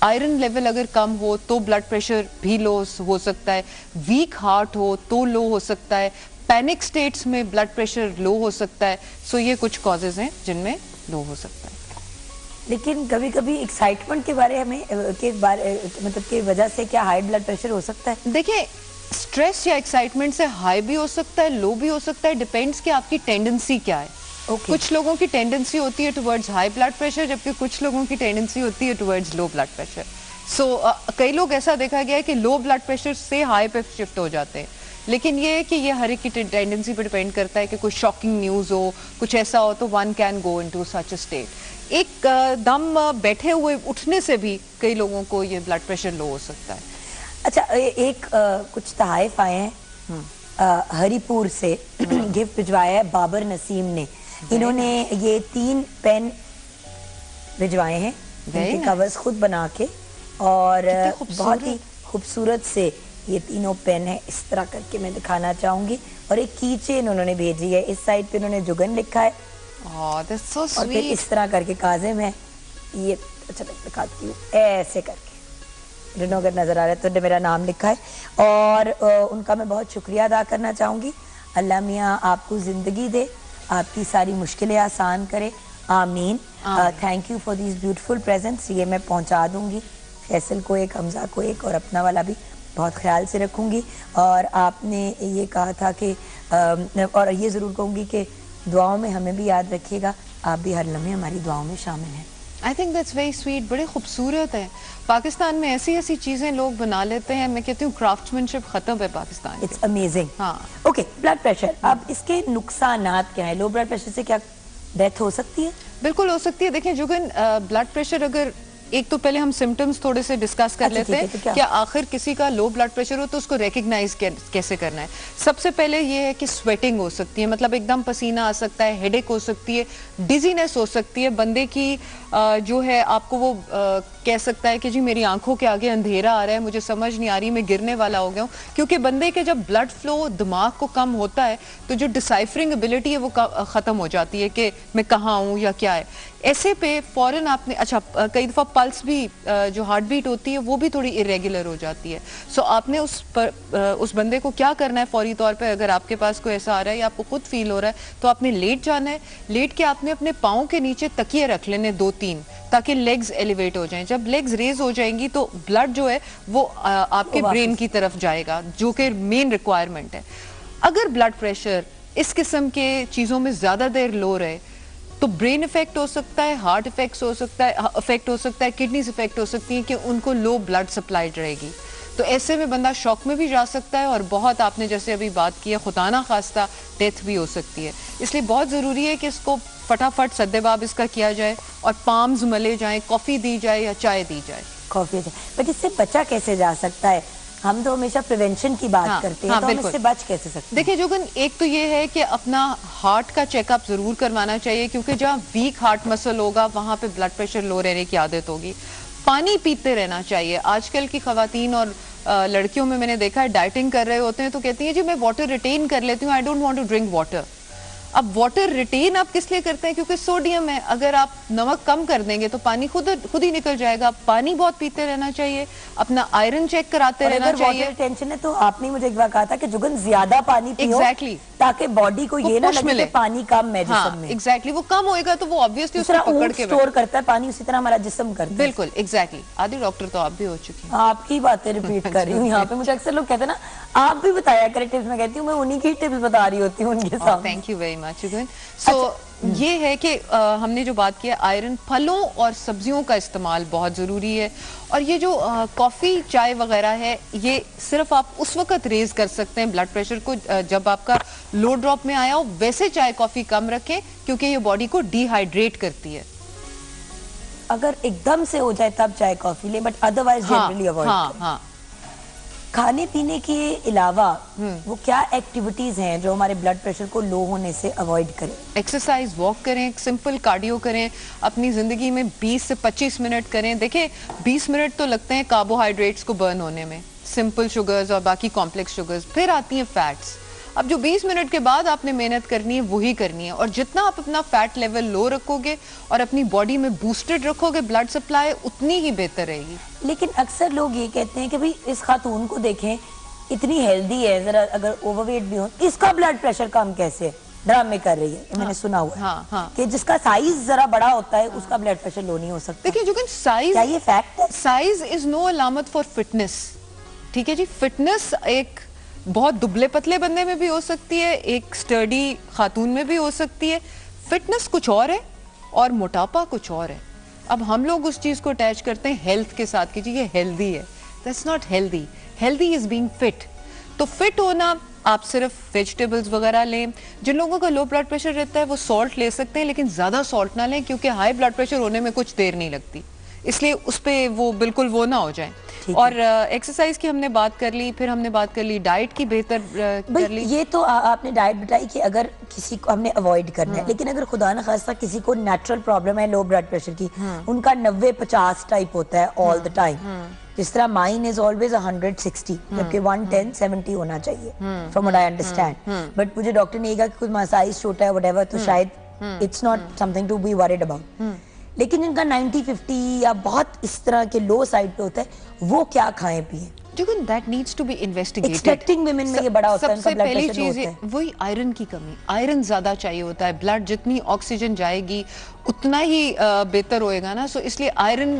आयरन लेवल अगर कम हो तो ब्लड प्रेशर भी लो हो सकता है, वीक हार्ट हो तो लो हो सकता है, पैनिक स्टेट्स में ब्लड प्रेशर लो हो सकता है। सो ये कुछ कॉजेज हैं जिनमें लो हो सकता है। लेकिन कभी कभी एक्साइटमेंट के बारे में मतलब की वजह से क्या हाई ब्लड प्रेशर हो सकता है? देखिए, स्ट्रेस या एक्साइटमेंट से हाई भी हो सकता है, लो भी हो सकता है, डिपेंड्स कि आपकी टेंडेंसी क्या है। कुछ लोगों की टेंडेंसी होती है टुवर्ड्स हाई ब्लड प्रेशर, जबकि कुछ लोगों की टेंडेंसी होती है टुवर्ड्स लो ब्लड प्रेशर। सो कई लोग ऐसा देखा गया है कि लो ब्लड प्रेशर से हाई पे शिफ्ट हो जाते हैं, लेकिन ये है कि ये हर एक की टेंडेंसी पे डिपेंड करता है कि कोई शॉकिंग न्यूज़ हो, कुछ ऐसा हो तो one can go into such a state. एक दम बैठे हुए उठने से भी कई लोगों को ये ब्लड प्रेशर लो हो सकता है। अच्छा, एक कुछ तहाइफ आए हैं हरिपुर से गिफ्ट भिजवाया है बाबर नसीम ने। इन्होंने ये 3 पेन भिजवाए हैं, इनके कवर्स खुद बना के, और बहुत ही खूबसूरत से ये तीनों पेन है। इस तरह करके मैं दिखाना चाहूंगी, और एक की चेन उन्होंने भेजी है। इस साइड पे उन्होंने जुगन लिखा है, that's so और फिर sweet. इस तरह करके काजिम है। ये अच्छा दिखाती हूँ, ऐसे करके दोनों अगर नजर आ रहा है तो मेरा नाम लिखा है। और उनका मैं बहुत शुक्रिया अदा करना चाहूँगी। अल्लाह मियाँ आपको ज़िंदगी दे, आपकी सारी मुश्किलें आसान करे, आमीन। Thank you for these beautiful presents. ये मैं पहुँचा दूँगी, फैसल को एक, हमजा को एक, और अपना वाला भी बहुत ख्याल से रखूँगी। और आपने ये कहा था कि और ये ज़रूर कहूँगी कि दुआओं में हमें भी याद रखिएगा, आप भी हर लम्हे हमारी दुआओं में शामिल हैं। I think that's very sweet, बड़े खूबसूरत है। पाकिस्तान में ऐसी ऐसी चीज़ें लोग बना लेते हैं, मैं कहती हूँ क्राफ्ट्समैनशिप ख़त्म है पाकिस्तान। It's amazing. हाँ, ओके, ब्लड प्रेशर, अब इसके नुकसानात क्या है? लो ब्लड प्रेशर से क्या डेथ हो सकती है? बिल्कुल हो सकती है। देखिए जुगन, ब्लड प्रेशर अगर, एक तो पहले हम सिम्टम्स थोड़े से डिस्कस कर लेते हैं कि आखिर किसी का लो ब्लड प्रेशर हो तो उसको रिकग्नाइज कैसे करना है। सबसे पहले ये है कि स्वेटिंग हो सकती है, मतलब एकदम पसीना आ सकता है, हेडेक हो सकती है, डिजीनेस हो सकती है, बंदे की जो है आपको वो कह सकता है कि जी मेरी आंखों के आगे अंधेरा आ रहा है, मुझे समझ नहीं आ रही, मैं गिरने वाला हो गया हूँ। क्योंकि बंदे के जब ब्लड फ्लो दिमाग को कम होता है तो जो डिसाइफरिंग एबिलिटी है वो ख़त्म हो जाती है कि मैं कहाँ हूँ या क्या है। ऐसे पे फौरन आपने, अच्छा कई दफ़ा पल्स भी, जो हार्ट बीट होती है वो भी थोड़ी इरेगुलर हो जाती है। सो आपने उस बंदे को क्या करना है फौरी तौर पे, अगर आपके पास कोई ऐसा आ रहा है या आपको खुद फील हो रहा है तो आपने लेट जाना है। लेट के आपने अपने पाँव के नीचे तकिए रख लेने 2-3, ताकि लेग्स एलिवेट हो जाएं। जब लेग्स रेज हो जाएंगी तो ब्लड जो है वो आपके ब्रेन की तरफ जाएगा, जो कि मेन रिक्वायरमेंट है। अगर ब्लड प्रेशर इस किस्म के चीज़ों में ज़्यादा देर लो रहे तो ब्रेन इफेक्ट हो सकता है, हार्ट इफेक्ट हो सकता है, किडनीज इफेक्ट हो सकती है कि उनको लो ब्लड सप्लाई रहेगी। तो ऐसे में बंदा शॉक में भी जा सकता है, और बहुत आपने जैसे अभी बात की है खुदा ना खास्ता डेथ भी हो सकती है। इसलिए बहुत ज़रूरी है कि इसको फटाफट सद्देबाब इसका किया जाए और पाम्स मले जाएं, कॉफ़ी दी जाए या चाय दी जाए। कॉफ़ी, बट इससे बचा कैसे जा सकता है? हम तो हमेशा प्रिवेंशन की बात करते हैं, तो हम इससे बच कैसे सकते हैं? देखिए जोगन, एक तो ये है कि अपना हार्ट का चेकअप जरूर करवाना चाहिए, क्योंकि जहाँ वीक हार्ट मसल होगा वहाँ पे ब्लड प्रेशर लो रहने की आदत होगी। पानी पीते रहना चाहिए। आजकल की खवातीन और लड़कियों में मैंने देखा है डाइटिंग कर रहे होते हैं तो कहती हैं जी मैं वाटर रिटेन कर लेती हूँ, I don't want to drink water. अब वाटर रिटेन आप किस लिए करते हैं? क्योंकि सोडियम है, अगर आप नमक कम कर देंगे तो पानी खुद ही निकल जाएगा। पानी बहुत पीते रहना चाहिए, अपना आयरन चेक कराते रहना चाहिए। वाटर रिटेंशन है तो आपने मुझे एक बार कहा था कि जुगन ज्यादा पानी पियो, एग्जैक्टली, ताकि बॉडी को ये ना लगे कि पानी कम है जिस्म में। एग्जैक्टली, वो कम होएगा तो वो ऑब्वियसली उसको पकड़ के स्टोर करता है पानी, उसी तरह हमारा जिस्म करता है। बिल्कुल, एग्जैक्टली। आदि डॉक्टर तो आप भी हो चुकी हैं। आपकी बातें रिपीट कर रही हूँ यहाँ पे। मुझे अक्सर लोग कहते हैं ना आप भी बताया करें टिप्स, मैं कहती हूँ मैं उन्हीं की टिप्स बता रही होती हूँ उनके सामने। Thank you very much Jugan. सो ये है कि हमने जो बात की है आयरन, फलों और सब्जियों का इस्तेमाल बहुत ज़रूरी है। और ये जो कॉफ़ी चाय वगैरह है ये सिर्फ आप उस वक्त रेज कर सकते हैं ब्लड प्रेशर को जब आपका लो ड्रॉप में आया हो। वैसे चाय कॉफ़ी कम रखें क्योंकि ये बॉडी को डिहाइड्रेट करती है। अगर एकदम से हो जाए तब चाय कॉफ़ी ले, बट अदरवाइज जनरली अवॉइड। हाँ। खाने पीने के अलावा वो क्या एक्टिविटीज हैं जो हमारे ब्लड प्रेशर को लो होने से अवॉइड करें? एक्सरसाइज, वॉक करें, सिंपल कार्डियो करें, अपनी ज़िंदगी में 20 से 25 मिनट करें। देखिए 20 मिनट तो लगते हैं कार्बोहाइड्रेट्स को बर्न होने में, सिंपल शुगर्स और बाकी कॉम्प्लेक्स शुगर्स, फिर आती हैं फैट्स। अब जो 20 मिनट के बाद आपने मेहनत करनी है वही करनी है, और जितना आप अपना फैट लेवल लो रखोगे और अपनी बॉडी में बूस्टेड रखोगे ब्लड सप्लाई, उतनी ही बेहतर रहेगी। लेकिन अक्सर लोग ये कहते हैं कि भाई इस खातून को देखें इतनी हेल्दी है, जरा अगर ओवरवेट भी हो इसका ब्लड प्रेशर कम कैसे है? ड्रामे कर रही है, मैंने सुना हुआ है हाँ। कि जिसका साइज जरा बड़ा होता है उसका ब्लड प्रेशर लो नहीं हो सकता। देखिए जो साइज, क्या ये फैक्ट है? साइज इज नो अलामत फॉर फिटनेस। ठीक है जी, फिटनेस एक बहुत दुबले पतले बंदे में भी हो सकती है, एक स्टर्डी खातून में भी हो सकती है। फिटनेस कुछ और है और मोटापा कुछ और है। अब हम लोग उस चीज को अटैच करते हैं हेल्थ के साथ कि जी ये हेल्दी है। That's not healthy. Healthy is being fit. तो फिट होना, आप सिर्फ वेजिटेबल्स वगैरह लें। जिन लोगों का लो ब्लड प्रेशर रहता है वो सॉल्ट ले सकते हैं, लेकिन ज्यादा सॉल्ट ना लें, क्योंकि हाई ब्लड प्रेशर होने में कुछ देर नहीं लगती, इसलिए उस पे वो बिल्कुल वो ना हो जाए। और एक्सरसाइज की हमने बात कर ली, फिर हमने बात कर ली डाइट की, बेहतर कर ली। ये तो आपने डाइट बताई कि अगर किसी को हमने अवॉइड करना है, लेकिन अगर खुदा न खास्ता किसी को नेचुरल प्रॉब्लम है लो ब्लड प्रेशर की, उनका 90-50 टाइप होता है ऑल द टाइम, जिस तरह माइन इज ऑलवेज 160 जबकि 110-70 होना चाहिए from what I understand. But मुझे डॉक्टर ने कहा कि कुछ साइज छोटा है व्हाटएवर, तो शायद it's not something to be worried about. लेकिन जिनका 90-50 या बहुत इस तरह के लो साइड पे होता है, वो क्या खाएं पिए? That needs to be investigated. Expecting women में ये बड़ा होता है, सबसे उनका blood पहली pressure चीज होता है। वही आयरन की कमी। आयरन ज्यादा चाहिए होता है, ब्लड जितनी ऑक्सीजन जाएगी उतना ही बेहतर होएगा ना। सो इसलिए आयरन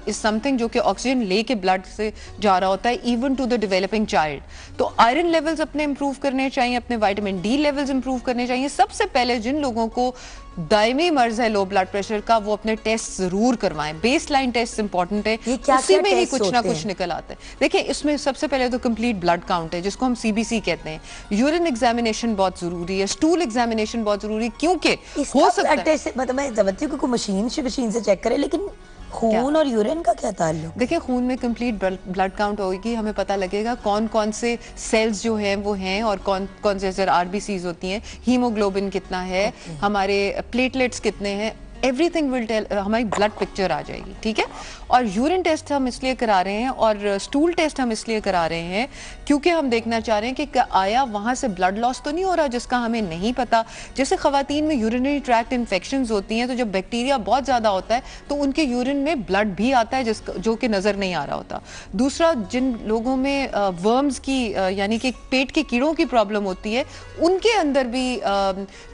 इज समथिंग जो कि ऑक्सीजन लेके ब्लड से जा रहा होता है, even to the developing child. तो आयरन लेवल्स अपने इंप्रूव करने चाहिए, अपने विटामिन डी लेवल्स इंप्रूव करने चाहिए। सबसे पहले जिन लोगों को दायमी मर्ज है लो ब्लड प्रेशर का, वो अपने टेस्ट जरूर करवाएं। बेसलाइन टेस्ट इंपॉर्टेंट है, उसी में ही कुछ ना कुछ निकल आता है। देखिए इसमें सबसे पहले तो कंप्लीट ब्लड काउंट है, जिसको हम सीबीसी कहते हैं। यूरिन एग्जामिनेशन बहुत जरूरी है, स्टूल एग्जामिनेशन बहुत जरूरी है, क्योंकि हो सकता है मतलब मैं समझती हूँ कि मशीन से चेक करे, लेकिन खून और यूरिन का क्या ताल्लुक? देखिए खून में कंप्लीट ब्लड काउंट होगी, हमें पता लगेगा कौन कौन से सेल्स जो हैं वो हैं, और कौन कौन से आरबीसीज होती हैं, हीमोग्लोबिन कितना है, हमारे प्लेटलेट्स कितने हैं, एवरीथिंग विल टेल, हमारी ब्लड पिक्चर आ जाएगी। ठीक है। और यूरिन टेस्ट हम इसलिए करा रहे हैं और स्टूल टेस्ट हम इसलिए करा रहे हैं क्योंकि हम देखना चाह रहे हैं कि आया वहाँ से ब्लड लॉस तो नहीं हो रहा जिसका हमें नहीं पता। जैसे खवातीन में यूरिनरी ट्रैक्ट इन्फेक्शंस होती हैं, तो जब बैक्टीरिया बहुत ज़्यादा होता है तो उनके यूरिन में ब्लड भी आता है जो कि नज़र नहीं आ रहा होता। दूसरा, जिन लोगों में वर्म्स की यानी कि पेट के कीड़ों की प्रॉब्लम होती है, उनके अंदर भी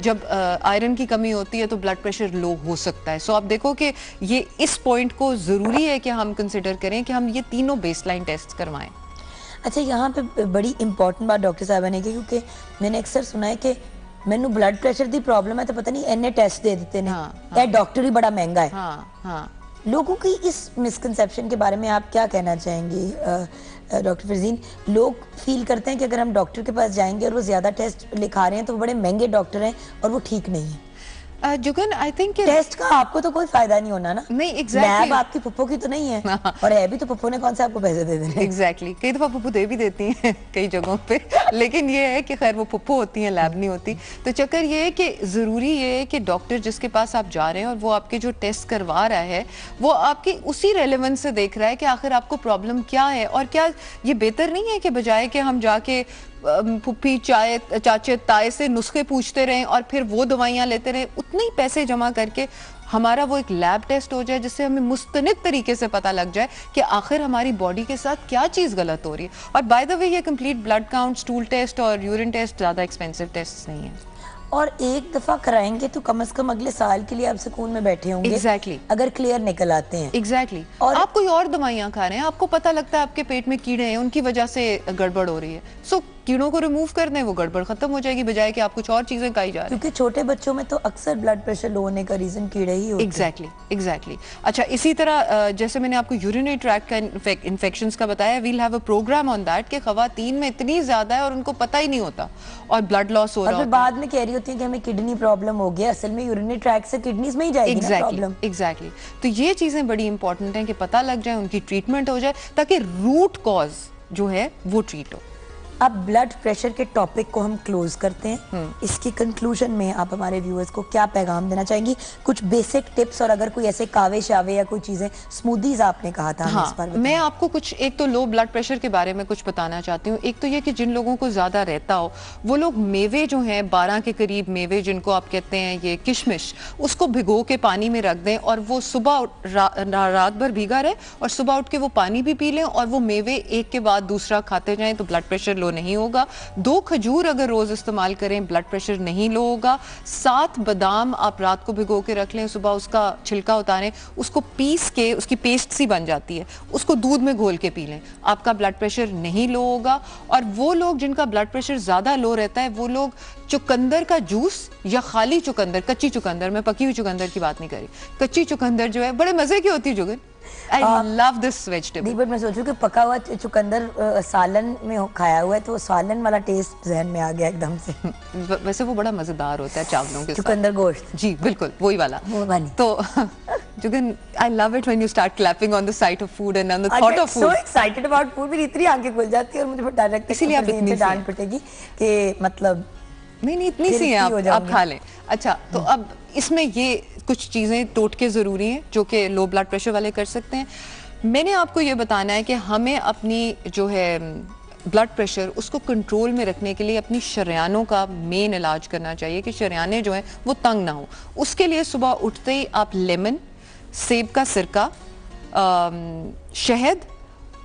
जब आयरन की कमी होती है तो ब्लड प्रेशर लो हो सकता है। सो आप देखो कि ये इस पॉइंट को ज़रूरी है कि हम कंसिडर करें कि हम ये तीनों बेसलाइन टेस्ट करवाएं। अच्छा, यहाँ पे बड़ी इंपॉर्टेंट बात डॉक्टर साहब ने की, क्योंकि मैंने अक्सर सुना है कि मैंने ब्लड प्रेशर की प्रॉब्लम है तो पता नहीं एने टेस्ट दे देते हैं, डॉक्टर ही बड़ा महंगा है। लोगों की इस मिसकंसेप्शन के बारे में आप क्या कहना चाहेंगे डॉक्टर फरजीन? लोग फील करते हैं कि अगर हम डॉक्टर के पास जाएंगे और वो ज्यादा टेस्ट लिखा रहे हैं तो वो बड़े महंगे डॉक्टर हैं और वो ठीक नहीं है। जुगन, आई थिंक टेस्ट का आपको तो कोई फायदा नहीं होना ना। नहीं, एग्जैक्टली। लैब आपकी पप्पो की तो नहीं है, और है भी तो पप्पो ने कौन सा आपको पैसे दे देने। एग्जैक्टली। कई दफा पप्पो दे भी देती हैं कई जगहों पे, लेकिन ये है कि खैर वो पप्पो होती हैं, लैब नहीं होती। तो चक्कर ये है कि जरूरी ये है कि डॉक्टर जिसके पास आप जा रहे हैं और वो आपके जो टेस्ट करवा रहा है वो आपकी उसी रेलेवेंस से देख रहा है कि आखिर आपको प्रॉब्लम क्या है। और क्या ये बेहतर नहीं है कि बजाय कि हम जाके फुप्पी चाचे ताए से नुस्खे पूछते रहें और फिर वो दवाइयाँ लेते रहें, उतने ही पैसे जमा करके हमारा वो एक लैब टेस्ट हो जाए जिससे हमें मुस्तनिद तरीके से पता लग जाए कि आखिर हमारी बॉडी के साथ क्या चीज़ गलत हो रही है। और बाय द वे ये complete blood count, stool test और यूरिन टेस्ट ज़्यादा एक्सपेंसिव टेस्ट नहीं है, और एक दफा कराएंगे तो कम से कम अगले साल के लिए आप सुकून में बैठे होंगे। एग्जैक्टली। अगर क्लियर निकल आते हैं। एग्जैक्टली। और आप कोई और दवाइयाँ खा रहे हैं, आपको पता लगता है आपके पेट में कीड़े हैं, उनकी वजह से गड़बड़ हो रही है, सो कीड़ों को रिमूव कर दें, वो गड़बड़ खत्म हो जाएगी, बजाय कि आप कुछ और चीजें खाई जा रही हैं। क्योंकि छोटे बच्चों में तो अक्सर ब्लड प्रेशर लो होने का रीजन कीड़े ही होते हैं। एग्जैक्टली। अच्छा, इसी तरह जैसे मैंने आपको यूरिनरी ट्रैक्ट का इन्फेक्शंस का बताया, we'll have a programme on that कि खवातीन में इतनी ज्यादा है और उनको पता ही नहीं होता और ब्लड लॉस हो रहा है, बाद में कह रही होती है कि हमें किडनी प्रॉब्लम हो गया, असल में यूरिनरी ट्रैक्ट से किडनीज में ही जाएगी ना प्रॉब्लम। एग्जैक्टली। तो ये चीजें बड़ी इंपॉर्टेंट हैं कि पता लग जाए, उनकी ट्रीटमेंट हो जाए, ताकि रूट कॉज जो है वो ट्रीट हो। अब ब्लड प्रेशर के टॉपिक को हम क्लोज करते हैं। इसकी कंक्लूजन में आप हमारे व्यूअर्स को क्या पैगाम देना चाहेंगी? कुछ बेसिक टिप्स, और अगर कोई ऐसे कावे शावे या कोई चीजें, स्मूदीज आपने कहा था, हाँ, इस पर मैं आपको कुछ एक तो लो ब्लड प्रेशर के बारे में कुछ बताना चाहती हूँ। एक तो ये कि जिन लोगों को ज्यादा रहता हो वो लोग मेवे जो हैं 12 के करीब मेवे जिनको आप कहते हैं ये किशमिश, उसको भिगो के पानी में रख दें और वो सुबह रात भर भीगा रहे और सुबह उठ के वो पानी भी पी लें और वो मेवे एक के बाद दूसरा खाते जाएं तो ब्लड प्रेशर लो नहीं होगा। 2 खजूर अगर रोज इस्तेमाल करें ब्लड प्रेशर नहीं लो होगा। 7 बादाम आप रात को भिगो के रख लें, सुबह उसका छिलका उतारें, उसको पीस के उसकी पेस्ट सी बन जाती है, उसको दूध में घोल के पी लें, आपका ब्लड प्रेशर नहीं लो होगा। और वो लोग जिनका ब्लड प्रेशर ज्यादा लो रहता है वो लोग चुकंदर का जूस या खाली चुकंदर, कच्ची चुकंदर, मैं पकी हुई चुकंदर की बात नहीं करी, कच्ची चुकंदर जो है बड़े मजे की होती है Jugan. I love this vegetable। But मैं सोचूं कि पका हुआ चुकंदर सालन में खाया हुआ है तो सालन वाला टेस्ट जहन में आ गया एकदम से। वैसे वो बड़ा मजेदार होता है चावलों के साथ। चुकंदर गोश्त, जी बिल्कुल वही वाला। वो वाली। तो Jugan, I love it when you start clapping on the sight of food and on the thought of food। So excited about food, मेरी इतनी आंखें खुल जाती है और मुझे डर लगता है इसीलिए आप इतनी डांट पिटेगी कि मतलब नहीं इतनी सी है, आप खा लें। अच्छा, तो अब इसमें ये कुछ चीजें टोटके जरूरी हैं जो कि लो ब्लड प्रेशर वाले कर सकते हैं। मैंने आपको ये बताना है कि हमें अपनी जो है ब्लड प्रेशर उसको कंट्रोल में रखने के लिए अपनी शरियानों का मेन इलाज करना चाहिए कि शरियाने जो हैं वो तंग ना हो। उसके लिए सुबह उठते ही आप लेमन, सेब का सिरका, शहद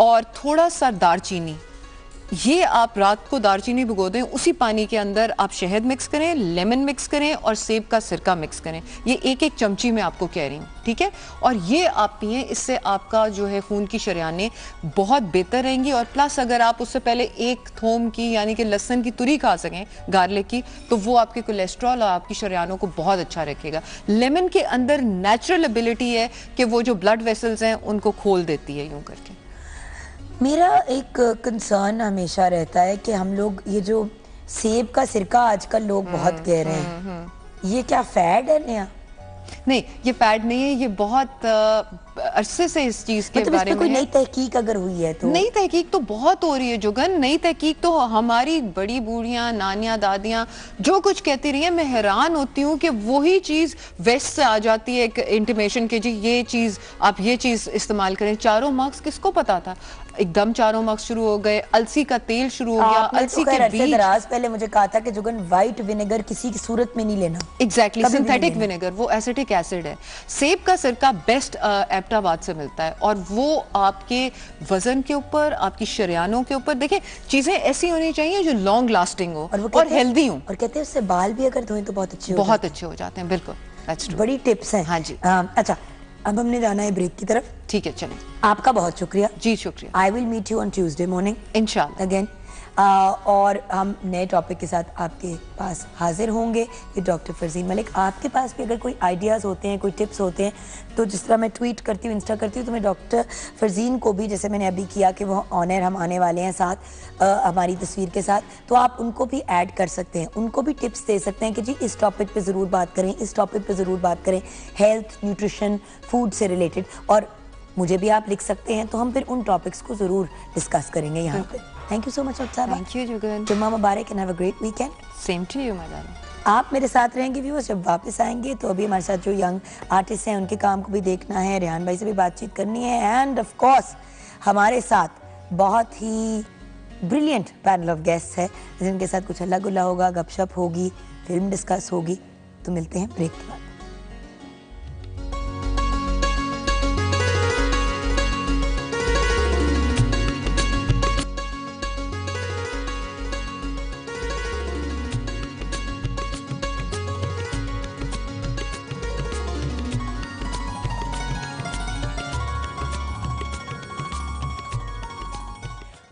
और थोड़ा सा दालचीनी, ये आप रात को दालचीनी भिगो दें, उसी पानी के अंदर आप शहद मिक्स करें, लेमन मिक्स करें और सेब का सिरका मिक्स करें। ये 1-1 चमची मैं आपको कह रही हूँ, ठीक है? और ये आप पिएं, इससे आपका जो है खून की शरियानें बहुत बेहतर रहेंगी। और प्लस अगर आप उससे पहले 1 थोम की यानी कि लहसुन की तुरी खा सकें, गार्लिक की, तो वो आपके कोलेस्ट्रॉल और आपकी शरियानों को बहुत अच्छा रखेगा। लेमन के अंदर नेचुरल एबिलिटी है कि वो जो ब्लड वेसल्स हैं उनको खोल देती है यूं करके। मेरा एक कंसर्न हमेशा रहता है कि हम लोग ये जो सेब का सिरका आजकल लोग बहुत कह रहे हैं, ये क्या फैड है नया? नहीं, ये फैड नहीं है, ये बहुत अरसे से इस चीज के बारे में कोई नई तहकीक अगर हुई है तो? नई तहकीक तो बहुत हो रही है जुगन। नई तहकीक तो हमारी बड़ी बूढ़ियां, नानियां, दादियां जो कुछ कहती रही है, मैं हैरान होती हूँ कि वही चीज वेस्ट से आ जाती है एक इंटीमेशन के जी ये चीज आप ये चीज इस्तेमाल करें। 4 मार्क्स किसको पता था? एकदम 4 मार्क्स शुरू हो गए, अलसी का तेल शुरू हो गया, अलसी के बीज। दराज पहले मुझे कहा था कि जुगन व्हाइट विनेगर किसी की सूरत में नहीं लेना। एग्जैक्टली, सिंथेटिक विनेगर वो एसिटिक एसिड है। सेब का सिरका बेस्ट एबटाबाद से मिलता है और वो आपके वजन के ऊपर, आपकी शरियानों के ऊपर, देखें चीजें ऐसी होनी चाहिए जो लॉन्ग लास्टिंग हो और हेल्दी हो। और कहते हैं उससे बाल भी अगर धोएं तो बहुत अच्छे हो जाते हैं। बिल्कुल, दैट्स ट्रू। बड़ी टिप्स हैं। हाँ जी। अच्छा, अब हमने जाना है ब्रेक की तरफ। ठीक है, चलें। आपका बहुत शुक्रिया। जी शुक्रिया। I will meet you on Tuesday morning इंशाल्लाह अगेन। और हम नए टॉपिक के साथ आपके पास हाजिर होंगे। ये डॉक्टर फरजीन मलिक, आपके पास भी अगर कोई आइडियाज़ होते हैं, कोई टिप्स होते हैं, तो जिस तरह मैं ट्वीट करती हूँ, इंस्टा करती हूँ, तो मैं डॉक्टर फरजीन को भी, जैसे मैंने अभी किया कि वो ऑनर हम आने वाले हैं साथ हमारी तस्वीर के साथ, तो आप उनको भी ऐड कर सकते हैं, उनको भी टिप्स दे सकते हैं कि जी इस टॉपिक पे ज़रूर बात करें, इस टॉपिक पे ज़रूर बात करें, हेल्थ, न्यूट्रिशन, फूड से रिलेटेड। और मुझे भी आप लिख सकते हैं, तो हम फिर उन टॉपिक्स को ज़रूर डिस्कस करेंगे यहाँ पे। थैंक यू सो मच साहब। Thank you Jugan. जुम्मा मुबारक and have a great weekend. Same to you my darling. आप मेरे साथ रहेंगे व्यूअर्स, जब वापस आएंगे तो अभी हमारे साथ जो यंग आर्टिस्ट हैं उनके काम को भी देखना है, रेहान भाई से भी बातचीत करनी है, एंड ऑफ कोर्स हमारे साथ बहुत ही ब्रिलियंट पैनल ऑफ गेस्ट है जिनके साथ कुछ हल्ला गुल्ला होगा, गपशप होगी, फिल्म डिस्कस होगी। तो मिलते हैं ब्रेक के बाद।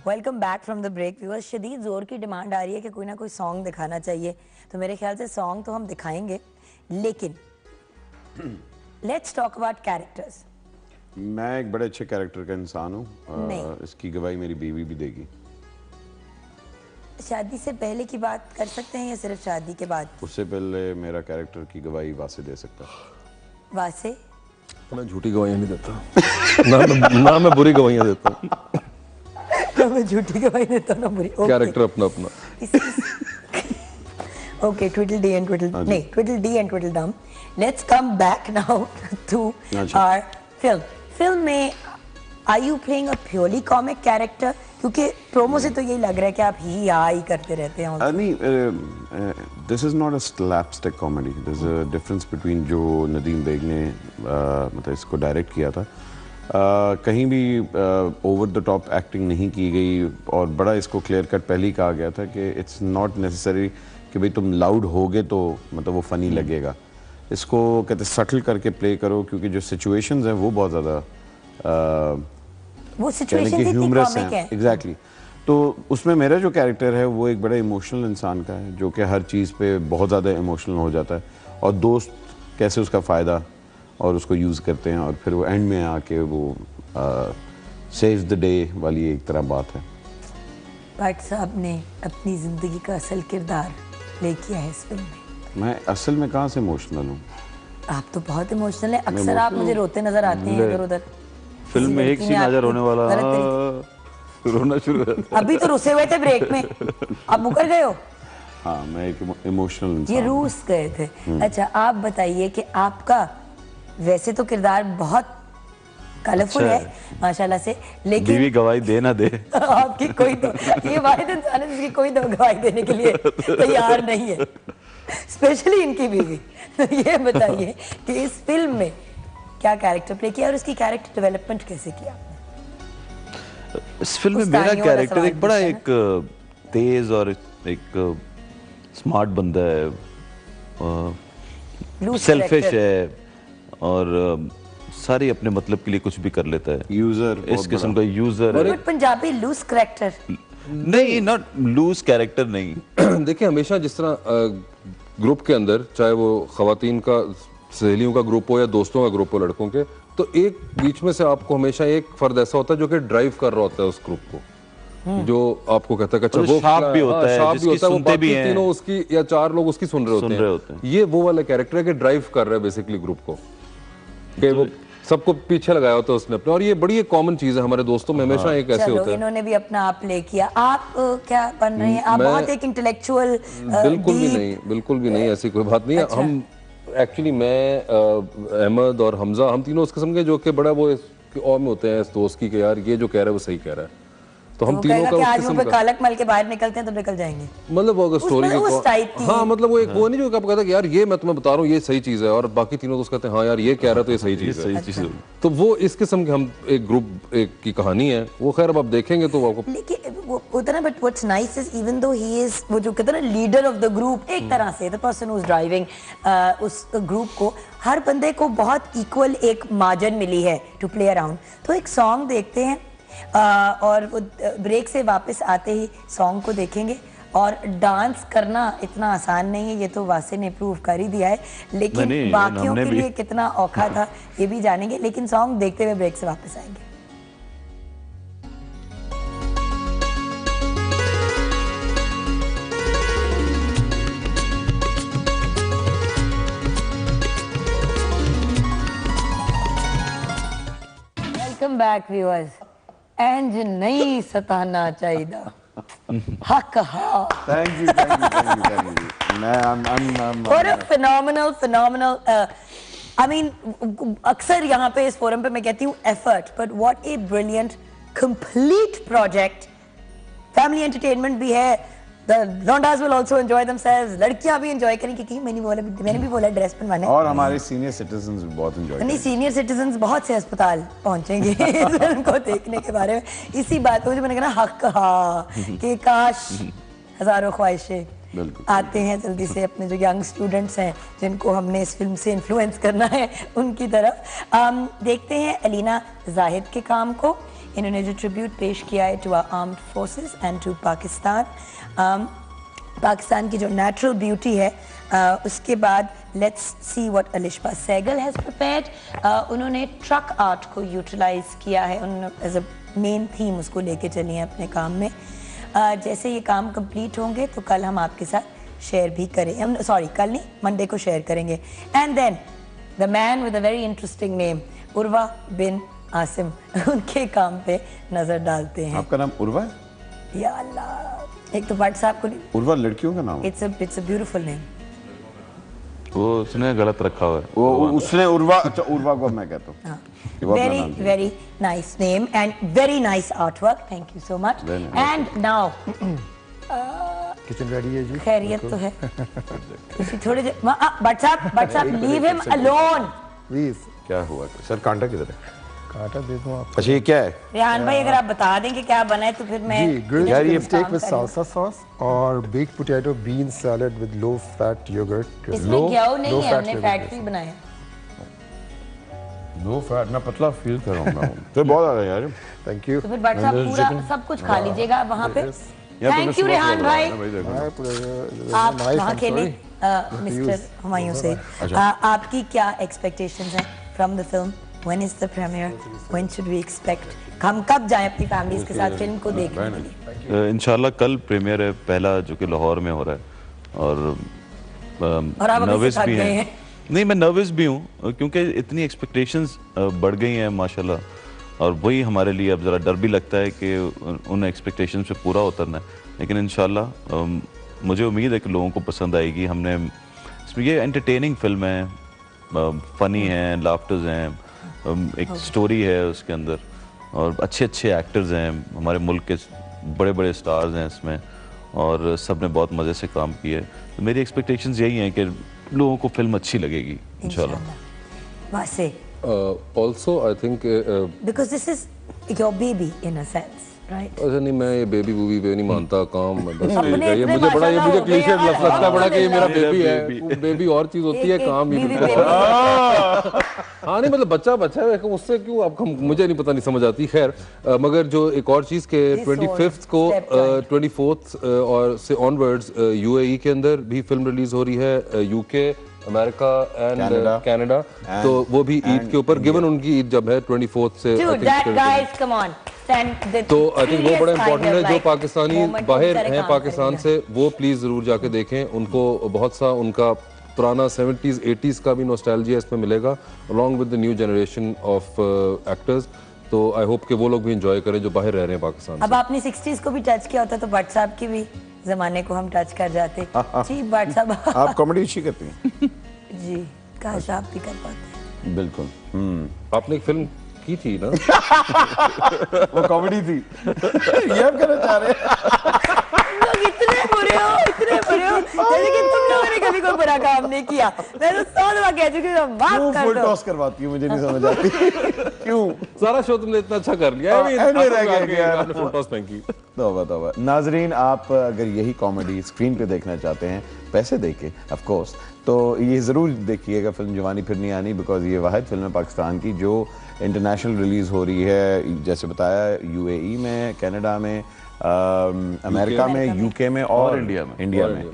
Welcome back from the break viewers. शदीद जोर की डिमांड आ रही है कि कोई ना कोई सॉन्ग दिखाना चाहिए, तो मेरे ख्याल से सॉन्ग तो हम दिखाएंगे, लेकिन लेट्स टॉक अबाउट कैरेक्टर्स। मैं एक बड़े अच्छे कैरेक्टर का इंसान हूँ, इसकी गवाही मेरी बीवी भी देगी। शादी से पहले की बात कर सकते हैं या सिर्फ शादी के बाद? उससे पहले मेरा कैरेक्टर की गवाही वासे दे सकता है। वासे? मैं झूठी गवाहियाँ नहीं देता ना मैं बुरी गवाहियाँ देता हूँ। मैं झूठी गवाही देता हूँ ना बुरी। कैरेक्टर अपना अपना। Okay, Tweedledee and Tweedledee, Tweedledee and Tweedledum. Let's come back now to our film. Film में are you playing a purely comic character? क्योंकि प्रोमो से तो यही लग रहा है कि आप ही करते रहते हैं। नहीं, this is not a slapstick comedy. There's a difference between जो नदीम बेग ने मतलब इसको डायरेक्ट किया था, कहीं भी ओवर द टॉप एक्टिंग नहीं की गई और बड़ा इसको क्लियर कट पहले ही कहा गया था कि इट्स नॉट नेसेसरी कि भाई तुम लाउड होगे तो मतलब वो फनी लगेगा। इसको कहते सटल करके प्ले करो, क्योंकि जो सिचुएशंस हैं वो बहुत ज़्यादा वो सिचुएशन इतनी कॉमिक है। एग्जैक्टली। तो उसमें मेरा जो कैरेक्टर है वो एक बड़ा इमोशनल इंसान का है, जो कि हर चीज़ पे बहुत ज़्यादा इमोशनल हो जाता है, और दोस्त कैसे उसका फ़ायदा और उसको यूज़ करते हैं, और फिर वो एंड में आके वो सेव द डे वाली एक तरह बात है। भट्ट साहब ने अपनी ज़िंदगी का असल किरदार प्ले किया है इस फिल्म में। मैं असल में कहाँ से इमोशनल हूँ? आप तो बहुत इमोशनल हैं। अक्सर आप मुझे रोते नजर आते हैं इधर उधर। फिल्म में एक सीन नजर होने वाला, रोना शुरू हो जाता है। अभी तो रुसे हुए थे ब्रेक में, आप मुकर गए हो। हाँ, मैं एक इमोशनल इंसान। ये रूस गए थे। अच्छा, आप बताइए कि आपका वैसे तो किरदार बहुत कलरफुल है माशाल्लाह से, लेकिन बीवी गवाही दे ना दे आपकी कोई तो ये वाहिद इंसान है जिसकी कोई तो गवाही देने के लिए तैयार नहीं है, स्पेशली इनकी बीवी। तो ये बताइए कि इस फिल्म में क्या कैरेक्टर प्ले किया और उसकी कैरेक्टर डेवलपमेंट कैसे किया? इस फिल्म में मेरा कैरेक्टर एक बड़ा एक तेज और एक स्मार्ट बंदा है, सेल्फिश है और सारी अपने मतलब के लिए कुछ भी कर लेता है। यूजर, इस किस्म का यूजर है। पंजाबी लूज कैरेक्टर नहीं, नॉट लूज कैरेक्टर नहीं। देखिए, हमेशा जिस तरह ग्रुप के अंदर, चाहे वो खवातीन का सहेलियों का ग्रुप हो या दोस्तों का ग्रुप हो लड़कों के, तो एक बीच में से आपको हमेशा एक फर्द ऐसा होता है जो कि ड्राइव कर रहा होता है उस ग्रुप को, जो आपको कहता है कि अच्छा वो शार्प भी होता है, जिसकी सुनते भी हैं, तीनों उसकी या चार लोग उसकी सुन रहे होते हैं। ये वो वाला कैरेक्टर है कि ड्राइव कर रहा है बेसिकली ग्रुप को, कि वो सबको पीछे लगाया होता है उसने अपने। और ये बड़ी एक कॉमन चीज है हमारे दोस्तों में, हमेशा एक ऐसे होता है। इन्होंने भी अपना आप प्ले किया। आप क्या बन रहे हैं? आप बहुत एक इंटेलेक्चुअल। बिल्कुल भी नहीं, ऐसी कोई बात नहीं है। हम एक्चुअली मैं अहमद और हमजा, हम तीनों उस किस्म के जो कि बड़ा वो और में होते हैं इस दोस्त की कि यार ये जो कह रहा है वो सही कह रहा है, तो हम तीनों का उस किस्म का कालक मल के बाहर निकलते हैं तो निकल जाएंगे, मतलब वो स्टोरी की। हाँ, मतलब वो एक वो नहीं जो आप कहता है कि यार ये मैं तुम्हें बता रहा हूँ ये सही चीज है, और बाकी तीनों दोस्त कहते हैं हाँ यार ये कह रहा है तो ये सही चीज है। तो वो इस किस्म के हम एक ग्रुप एक की कहानी है वो। खैर अब आप देखेंगे तो आपको लेकिन वो होता ना, but what's nice is even though he is वो जो कहते हैं ना लीडर ऑफ द ग्रुप, एक तरह से the person who is driving उस ग्रुप को, हर बंदे को बहुत इक्वल एक मार्जिन मिली है टू प्ले अराउंड। तो एक सॉन्ग देखते हैं और वो ब्रेक से वापस आते ही सॉन्ग को देखेंगे। और डांस करना इतना आसान नहीं है, ये तो वासे ने प्रूव कर ही दिया है, लेकिन बाकियों के लिए कितना औखा था ये भी जानेंगे। लेकिन सॉन्ग देखते हुए ब्रेक से वापस आएंगे। Welcome back viewers. एंज नहीं सताना चाहिए हक हाँ। Thank you. What a phenomenal I mean, अक्सर यहाँ पे इस फोरम पे मैं कहती हूँ effort, but what a brilliant complete project। Family entertainment भी है, The Londas will also enjoy themselves, लड़कियां भी एंजॉय करेंगी, क्योंकि मैंने भी बोला ड्रेस बनवाने, और हमारे सीनियर सिटीजन्स भी बहुत एंजॉय करेंगे। नहीं, सीनियर सिटीजन्स बहुत से अस्पताल पहुंचेंगे इस फिल्म को देखने के बारे में। इसी बात को जो मैंने कहा हक हाँ कि काश हजारों ख्वाहिशें आते हैं जल्दी से अपने जो यंग स्टूडेंट्स हैं जिनको हमने इस फिल्म से इन्फ्लुएंस करना है उनकी तरफ। देखते हैं अलीना जाहिद के काम को। इन्होंने जो ट्रिब्यूट पेश किया है to our armed forces and to Pakistan, Pakistan की जो नेचुरल ब्यूटी है, उसके बाद let's see what Alisha Sehgal has prepared. उन्होंने ट्रक आर्ट को यूटिलाइज किया है, उन्होंने एज अ मेन थीम उसको लेके चली हैं अपने काम में। जैसे ये काम कंप्लीट होंगे तो कल हम आपके साथ शेयर भी करें, हम सॉरी कल नहीं मंडे को शेयर करेंगे। And then the man with a very interesting name Urwa bin Asim, उनके काम पे नजर डालते हैं। आपका नाम उर्वा है? या अल्लाह, एक तो भट्ट साहब को उर्वा लड़कियों का नाम है? It's a beautiful name. वो उसने गलत रखा हुआ है। वो उसने उर्वा, अच्छा उर्वा को मैं कहता हूँ। Very very nice name and very nice artwork, thank you so much. And now kitchen ready है जी? खैरियत तो है। उसी थोड़े भट्ट साहब लीव हिम अलोन प्लीज। क्या हुआ सर? कांटा किधर है? कांटा दे दूं आपको? अच्छा ये क्या है? रेहान भाई अगर आप बता दें कि क्या बना है तो फिर मैं जी grilled chicken steak with salsa sauce और baked potato bean salad with low fat yoghurt. इसमें घ्यो नहीं है, हमने फैट फ्री बनाया। लो फैट, मैं पतला फील कर रहा हूँ। तो बहुत आ रहा है यार। Thank you. तो फिर भट्ट साहब पूरा सब कुछ खा लीजिएगा वहाँ पे। थैंक यू रेहान भाई। आप वहाँ खेले मिस्टर हुमायूं से। आपकी क्या एक्सपेक्टेशंस हैं from the film? When is the premiere? When should we expect? हम कब जाएं अपनी फैमिलीज के साथ फिल्म को देखने के लिए? इंशाल्लाह कल प्रीमियर है पहला, जो कि लाहौर में हो रहा है। और आप नर्वस भी हैं? हैं। नहीं, मैं नर्वस भी हूँ क्योंकि इतनी एक्सपेक्टेशंस बढ़ गई हैं माशाल्लाह, और वही हमारे लिए अब ज़रा डर भी लगता है कि उन एक्सपेक्टेशन पे पूरा उतरना है। लेकिन इंशाल्लाह मुझे उम्मीद है कि लोगों को पसंद आएगी। हमने इसमें ये एंटरटेनिंग फिल्म है, फ़नी है, लाफ्टर्स हैं, एक स्टोरी है उसके अंदर, और अच्छे अच्छे एक्टर्स हैं, हमारे मुल्क के बड़े बड़े स्टार्स हैं इसमें, और सब ने बहुत मज़े से काम किया है। तो मेरी एक्सपेक्टेशंस यही हैं कि लोगों को फिल्म अच्छी लगेगी इंशाल्लाह। वासे also I think because this is your baby in a sense, right? अच्छा नहीं, मैं ये बेबी बूबी पे नहीं मानता काम में, बस अपने ये इतने मुझे बड़ा, ये मुझे माशाल्लाह क्लीशे हो गए यार, लगता है बड़ा कि ये मेरा मेरा बेबी baby। है। बेबी और चीज होती है, एक काम ही बीवी बिल्कुल baby। हाँ नहीं मतलब बच्चा है, उससे क्यों आप मुझे नहीं पता, नहीं समझ आती। खैर मगर जो एक और चीज़ के 25th को 24th और से ऑनवर्ड्स UAE के अंदर भी फिल्म रिलीज हो रही है, UK, अमेरिका एंड कनाडा, तो वो भी ईद के ऊपर, गिवन उनकी ईद जब है 24th से। तो आई थिंक वो बड़ा इंपॉर्टेंट है। जो पाकिस्तानी बाहर हैं पाकिस्तान से, वो प्लीज जरूर जाके देखें। उनको बहुत सा उनका पुराना 70s 80s का भी नॉस्टैल्जिया इसमें मिलेगा, along with the new generation of actors. तो आई होप कि वो लोग भी एंजॉय करें जो बाहर रह रहे हैं पाकिस्तान अब आपने 60s को भी टच किया होता तो भट्ट साहब की भी जमाने को हम टच कर जाते। जी भट्ट साहब आप कॉमेडी अच्छी करती हैं। जी, काश आप भी कर पाते। बिल्कुल। आपने एक फिल्म की थी ना? वो कॉमेडी थी। ये आप कहना चाह रहे हैं? इतने बुरे हो जैसे कि तुम लोगों ने कभी कोई बुरा काम नहीं किया। मैं तो 100 दफा कह चुकी हूँ, माफ कर फुल दो। टॉस करवाती हूँ, मुझे नहीं समझ आती क्यों। सारा शो तुमने इतना अच्छा कर लिया है, आपने फुल टॉस फेंकी। तौबा। नाजरीन, आप अगर यही कॉमेडी स्क्रीन पे देखना चाहते हैं, पैसे देके ऑफ कोर्स, तो ये ज़रूर देखिएगा फिल्म जवानी फिर नहीं आनी, बिकॉज ये वाहिद फिल्म है पाकिस्तान की जो इंटरनेशनल रिलीज़ हो रही है। जैसे बताया, UAE में, कनाडा में, अमेरिका में, UK में और इंडिया में।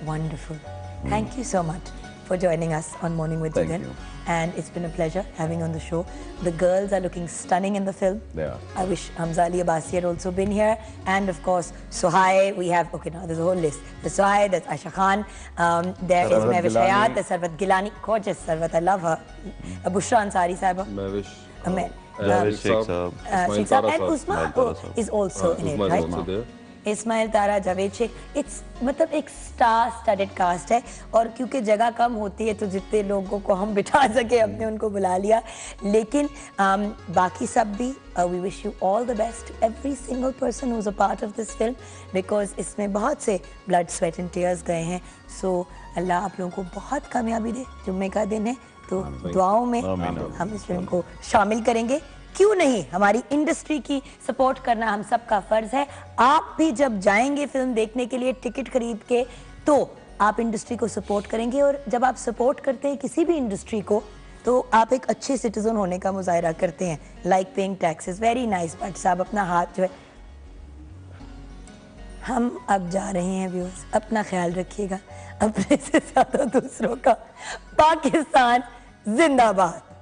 Wonderful. Thank you so much for joining us on Morning with Thank Jigan. you. And it's been a pleasure having you on the show. The girls are looking stunning in the film. They are. I wish Hamza Ali Abbasi had also been here. And of course, Suhai, we have, okay, now there's a whole list. There's Suhai, there's Aisha Khan, there is Sarwat Mehwish Gilani. Hayat, there's Sarwat Gilani, gorgeous Sarwat, I love her. Bushra Ansari Sahaba. Mehwish, Sheikh Saab, Sheikh Saab and Usman is also in it, Usman is right? also there. Ismail Tara, Javed Sheikh, it's मतलब एक स्टार स्टडेड कास्ट है। और क्योंकि जगह कम होती है तो जितने लोगों को हम बिठा सके हमने उनको बुला लिया। लेकिन बाकी सब भी, we wish you all the best every single person who is a part of this film, because इसमें बहुत से ब्लड स्वेट एंड टीयर्स गए हैं। सो अल्लाह आप लोगों को बहुत कामयाबी दे। जुम्मे का दिन है तो दुआओं में हम इस फिल्म को शामिल करेंगे। क्यों नहीं, हमारी इंडस्ट्री की सपोर्ट करना हम सबका फर्ज है। आप भी जब जाएंगे फिल्म देखने के लिए टिकट खरीद के, तो आप इंडस्ट्री को सपोर्ट करेंगे। और जब आप सपोर्ट करते हैं किसी भी इंडस्ट्री को, तो आप एक अच्छे सिटीजन होने का मुजाहरा करते हैं, like paying taxes. Very nice Bhatt साहब, अपना हाथ जो है। हम अब जा रहे हैं व्यूअर्स, अपना ख्याल रखिएगा, अपने से ज्यादा दूसरों का। पाकिस्तान जिंदाबाद।